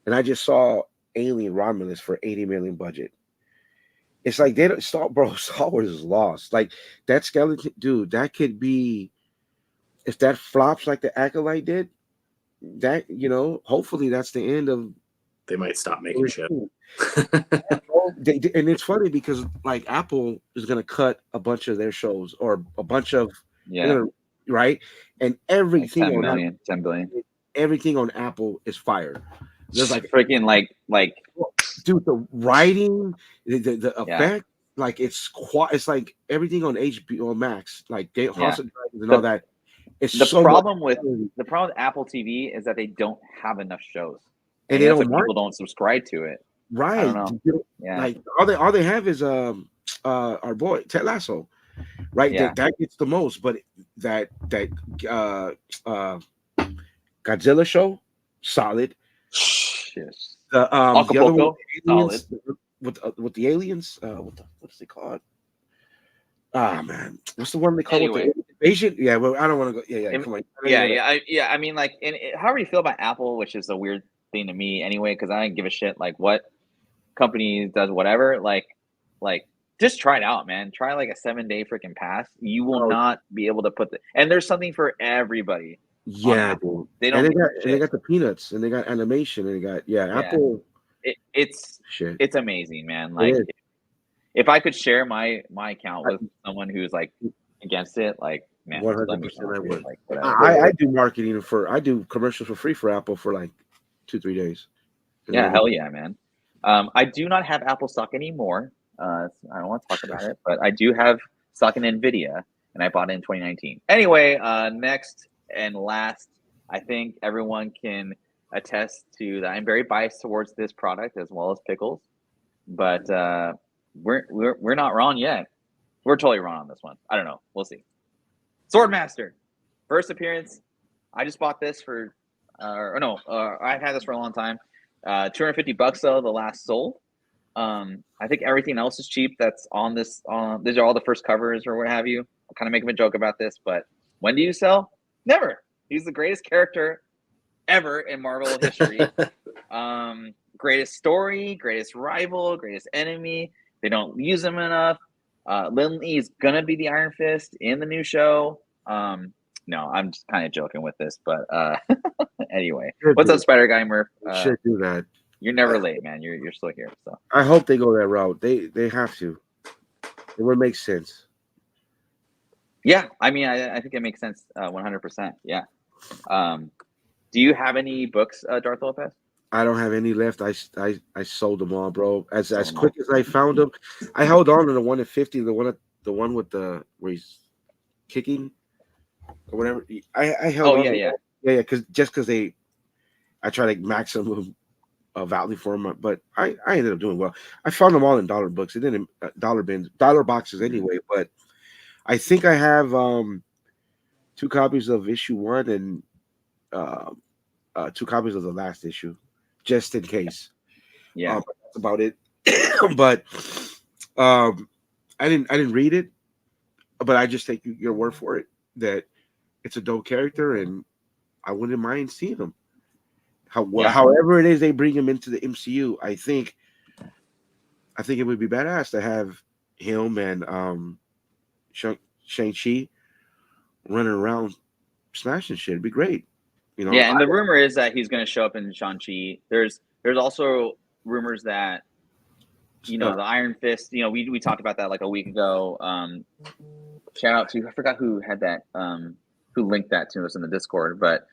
And I just saw Alien Romulus for $80 million budget. It's like they don't Star Wars is lost. Like that skeleton, dude, that could be, if that flops like the Acolyte did, that, you know, hopefully that's the end of. They might stop making shit. And it's funny because like Apple is gonna cut a bunch of their shows or a bunch of right, and everything like 10 million, 10 billion. Everything on Apple is fired. There's like freaking like dude, the writing, the effect, like it's like everything on HBO Max, like House of Dragons and all that. It's the problem with Apple TV is that they don't have enough shows, and they don't people don't subscribe to it. Right. I don't know. Yeah. Like all they have is our boy Ted Lasso, right? Yeah. That gets the most, but that Godzilla show, solid. Yes. The other one, aliens, with the aliens, what's it called? Ah man, what's the one they call it? Invasion? Yeah, well, I don't want to go. Yeah, come on. I mean, like, however you feel about Apple, which is a weird thing to me anyway, because I don't give a shit like what company does whatever. Like, just try it out, man. Try like a 7-day freaking pass. You will not be able to put and there's something for everybody. Yeah, dude. They don't. They got the peanuts, and they got animation, and they got Apple. It's amazing, man. Like, if I could share my account with someone who's like against it, like, man, 100% I would. Like, I do marketing I do commercials for free for Apple for like 2-3 days. Yeah, hell yeah, man. I do not have Apple stock anymore. I don't want to talk about it, but I do have stock in Nvidia, and I bought it in 2019. Anyway, next and last, I think everyone can attest to that I'm very biased towards this product as well as Pickels, but we're not wrong yet. We're totally wrong on this one. I don't know. We'll see. Swordmaster, first appearance. I just bought this for, I've had this for a long time. $250 though, the last sold. I think everything else is cheap. That's on this. These are all the first covers or what have you. I'll kind of make him a joke about this, but when do you sell? Never. He's the greatest character ever in Marvel history. Greatest story, greatest rival, greatest enemy. They don't use him enough. Lindley is gonna be the Iron Fist in the new show. No, I'm just kind of joking with this, but anyway. What's up, Spider Guy Murph? Should do that. You're never late, man. You're still here. So I hope they go that route. They have to. It would make sense. Yeah, I mean, I think it makes sense 100%. Yeah. Do you have any books, Darth Lopez? I don't have any left. I sold them all, bro. As quick as I found them, I held on to the one at 50, the one with where he's kicking or whatever. I held on. Yeah, because I tried to maximum value for them, but I ended up doing well. I found them all in dollar books. It didn't dollar boxes anyway. But I think I have 2 copies of issue 1 and 2 copies of the last issue, just in case. Yeah, that's about it. But I didn't read it, but I just take your word for it that it's a dope character, and I wouldn't mind seeing him. However it is they bring him into the MCU, I think it would be badass to have him and Shang-Chi running around smashing shit. It'd be great. You know? Yeah, and the rumor is that he's going to show up in Shang-Chi. There's also rumors that you know, the Iron Fist. You know, we talked about that like a week ago. Shout out to, I forgot who had that, who linked that to us in the Discord, but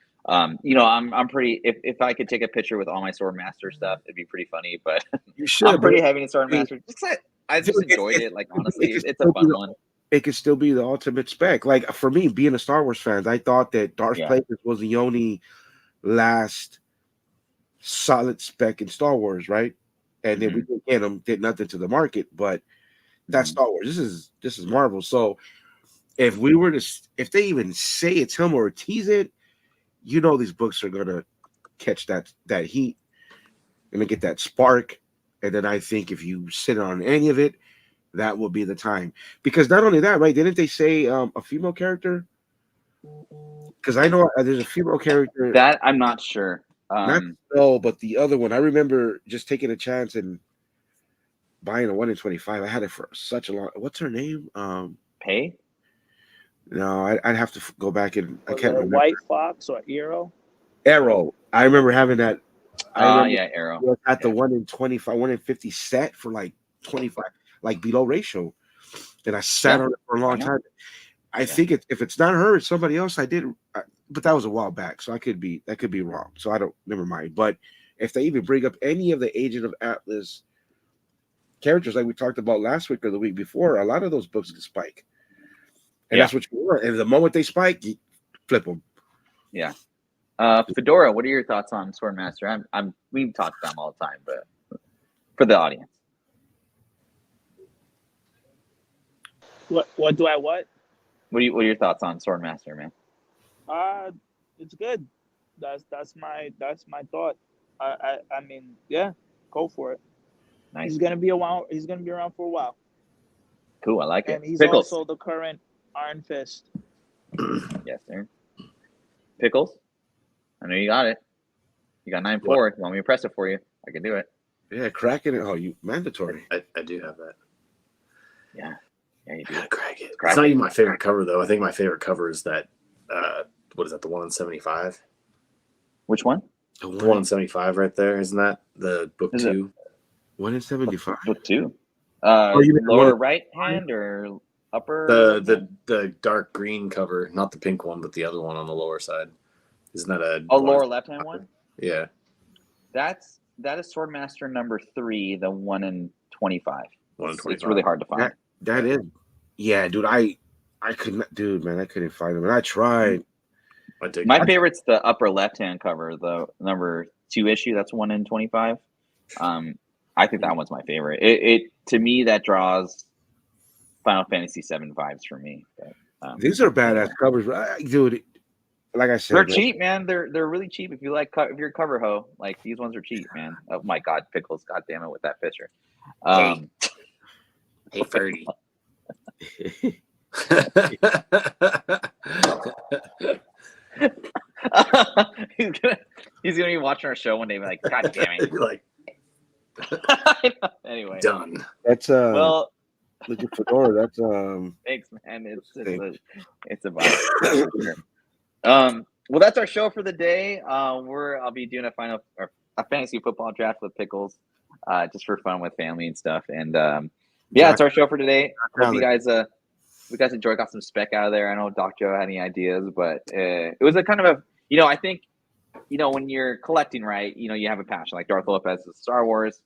you know, I'm pretty, if I could take a picture with all my Swordmaster stuff, it'd be pretty funny, but You should. I'm pretty heavy in Swordmaster. I just enjoyed it. Like, honestly, it's a fun one. It could still be the ultimate spec. Like, for me, being a Star Wars fan, I thought that Darth Plagueis was the only last solid spec in Star Wars, right? And then we didn't get him, did nothing to the market, but that's Star Wars. This is Marvel. So if we were to, if they even say it's him or tease it, you know, these books are gonna catch that heat, gonna get that spark, and then I think if you sit on any of it, that will be the time. Because not only that, right? Didn't they say a female character? Because I know there's a female character that I'm not sure. But the other one, I remember just taking a chance and buying a 1 in 25. I had it for such a long. What's her name? Pay? No, I'd have to go back and I can't remember. White Fox or Arrow? Arrow. I remember having that. Yeah, Arrow. At the 1 in 25, 1 in 50 set for like 25, like below ratio, and I sat on it for a long time. I think if it's not her, it's somebody else. But that was a while back, so that could be wrong. So I don't, never mind. But if they even bring up any of the Agent of Atlas characters, like we talked about last week or the week before, a lot of those books can spike, and that's what you want. And the moment they spike, you flip them. Yeah. Fedora, what are your thoughts on Swordmaster? We talk about them all the time, but for the audience, what do I what? What are your thoughts on Swordmaster, man? It's good. That's my thought. I mean, yeah, go for it. Nice. He's gonna be around. He's gonna be around for a while. Cool, I like it. And he's Pickels. also the current Iron Fist. Yes, sir. Pickels, I know you got it. You got 9-4. You want me to press it for you? I can do it. Yeah, cracking it. Oh, you mandatory. I do have that. Yeah, you do. Crack it. It's not even my favorite cover though. I think my favorite cover is that. What is that? The 1 in 75. Which one? The 1 in 75 right there. Isn't that the book 2? 1 in 75. Book 2. You mean Lower right hand or upper? The dark green cover, not the pink one, but the other one on the lower side. Isn't that a lower left hand one? Yeah. That is Swordmaster number 3, the 1 in 25. 1 in 25. It's really hard to find. That is. Yeah, dude. I couldn't, dude, man. I couldn't find them, and I tried. My favorite's the upper left hand cover, the number 2 issue. That's 1 in 25. I think that one's my favorite. It to me that draws Final Fantasy 7 vibes for me. But, these are badass covers, dude. Like I said, they're cheap, man. They're really cheap. If you're a cover hoe, like these ones are cheap, man. Oh my God, Pickels! God damn it with that picture. Hey, 30. He's gonna be watching our show one day and be like, God damn it. Like anyway. Done. That's well, look at Fedora. That's thanks, man. It's a vibe. Well, that's our show for the day. I'll be doing a fantasy football draft with Pickels, just for fun with family and stuff. And it's our show for today. Hope you guys enjoyed, got some spec out of there. I know Doc Joe had any ideas, but it was a kind of a, I think, when you're collecting, right, you have a passion. Like Darth Lope is Star Wars.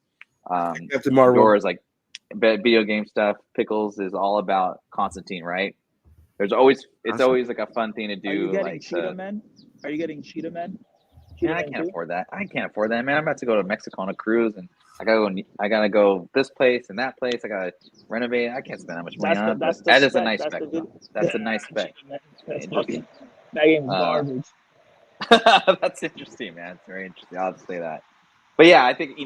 Fedora is like video game stuff. Pickels is all about Constantine, right? It's always like a fun thing to do. Are you getting like Cheetah Men? Are you getting Cheetah Men? Man, I can't afford that. Man. I'm about to go to Mexico on a cruise, and I gotta go this place and that place. I gotta renovate. I can't spend that much money on it. That is a nice spec. That's a nice spec. That game's garbage. That's interesting, man. It's very interesting. I'll just say that. But yeah, I think you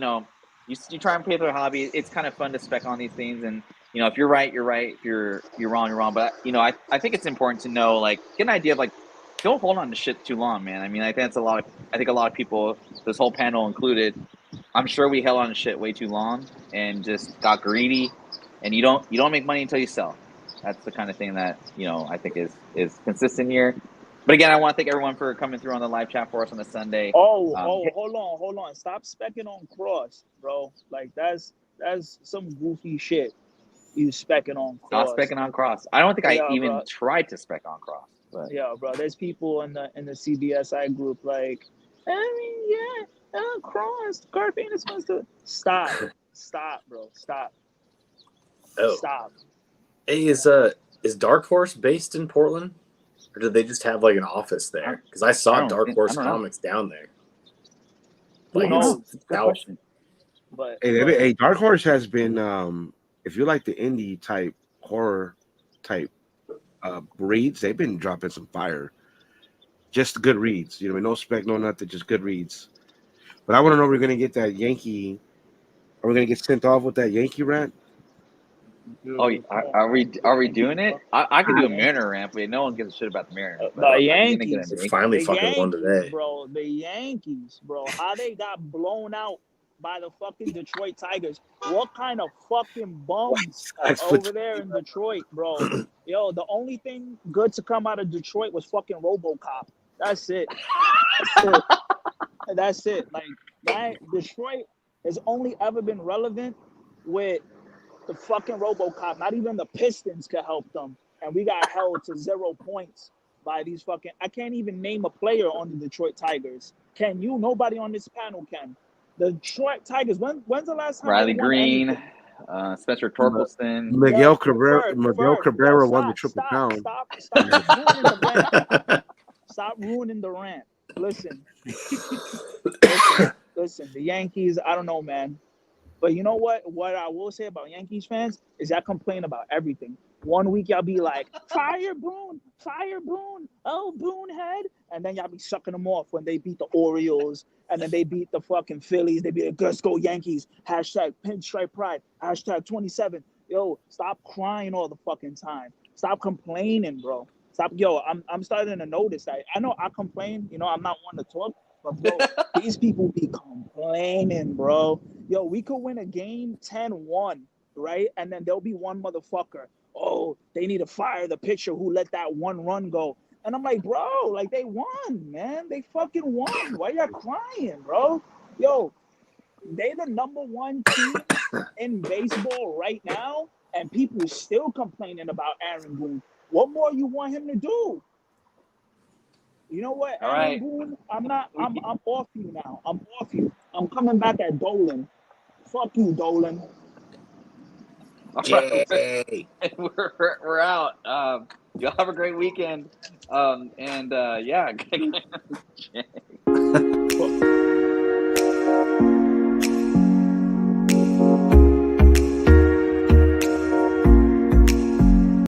try and play for a hobby. It's kind of fun to spec on these things, and if you're right, you're right. If you're wrong, you're wrong. But I think it's important to know, like, get an idea of, like, don't hold on to shit too long, man. I mean, I think a lot of people, this whole panel included, I'm sure we held on to shit way too long and just got greedy. And you don't make money until you sell. That's the kind of thing that I think is consistent here. But again, I want to thank everyone for coming through on the live chat for us on a Sunday. Hold on. Stop specking on Cross, bro. Like that's That's some goofy shit. You specking on Not Cross. specking on Cross. I don't think I even bro. tried to spec on Cross. But. Yeah, bro. There's people in the CBSI group like, Cross. Garfield is supposed to stop, bro. Stop. Oh. Stop. Hey, is Dark Horse based in Portland, or did they just have like an office there? Because I saw Dark Horse Comics down there. Like, Good question. But hey, Dark Horse has been if you like the indie type horror type reads, they've been dropping some fire. Just good reads, no spec, no nothing, just good reads. But I want to know, we're gonna get that Yankee. Are we gonna get sent off with that Yankee rant? Oh, are we doing it? I could do a Mariner rant, but no one gives a shit about the Mariners. The Yankees finally fucking won today, bro. The Yankees, bro. How they got blown out by the fucking Detroit Tigers? What kind of fucking bums over there in Detroit, bro? Yo, the only thing good to come out of Detroit was fucking RoboCop. That's it. That's it. Like, that Detroit has only ever been relevant with the fucking RoboCop. Not even the Pistons could help them, and we got held to 0 points by these fucking. I can't even name a player on the Detroit Tigers. Can you? Nobody on this panel can. The Detroit Tigers. When's the last time? Riley Green, Spencer Torkelson, Miguel Cabrera. Miguel Cabrera won the Triple Crown. Stop ruining the rant. Listen. Listen. The Yankees. I don't know, man. But you know what? What I will say about Yankees fans is y'all complain about everything. One week y'all be like, fire Boone, oh, Boone head. And then y'all be sucking them off when they beat the Orioles. And then they beat the fucking Phillies. They be like, let's go Yankees. Hashtag pinstripe pride. Hashtag 27. Yo, stop crying all the fucking time. Stop complaining, bro. Stop. Yo, I'm starting to notice that. I know I complain. I'm not one to talk. But, bro, these people be complaining, bro. Yo, we could win a game 10-1, right? And then there'll be one motherfucker. Oh, they need to fire the pitcher who let that one run go. And I'm like, bro, like, they won, man. They fucking won. Why y'all crying, bro? Yo, they the number one team in baseball right now, and people still complaining about Aaron Boone. What more you want him to do? You know what, Aaron Boone? I'm off you now. I'm off you. I'm coming back at Dolan. Fuck you, Dolan. Yay. We're out. Y'all have a great weekend. Yeah.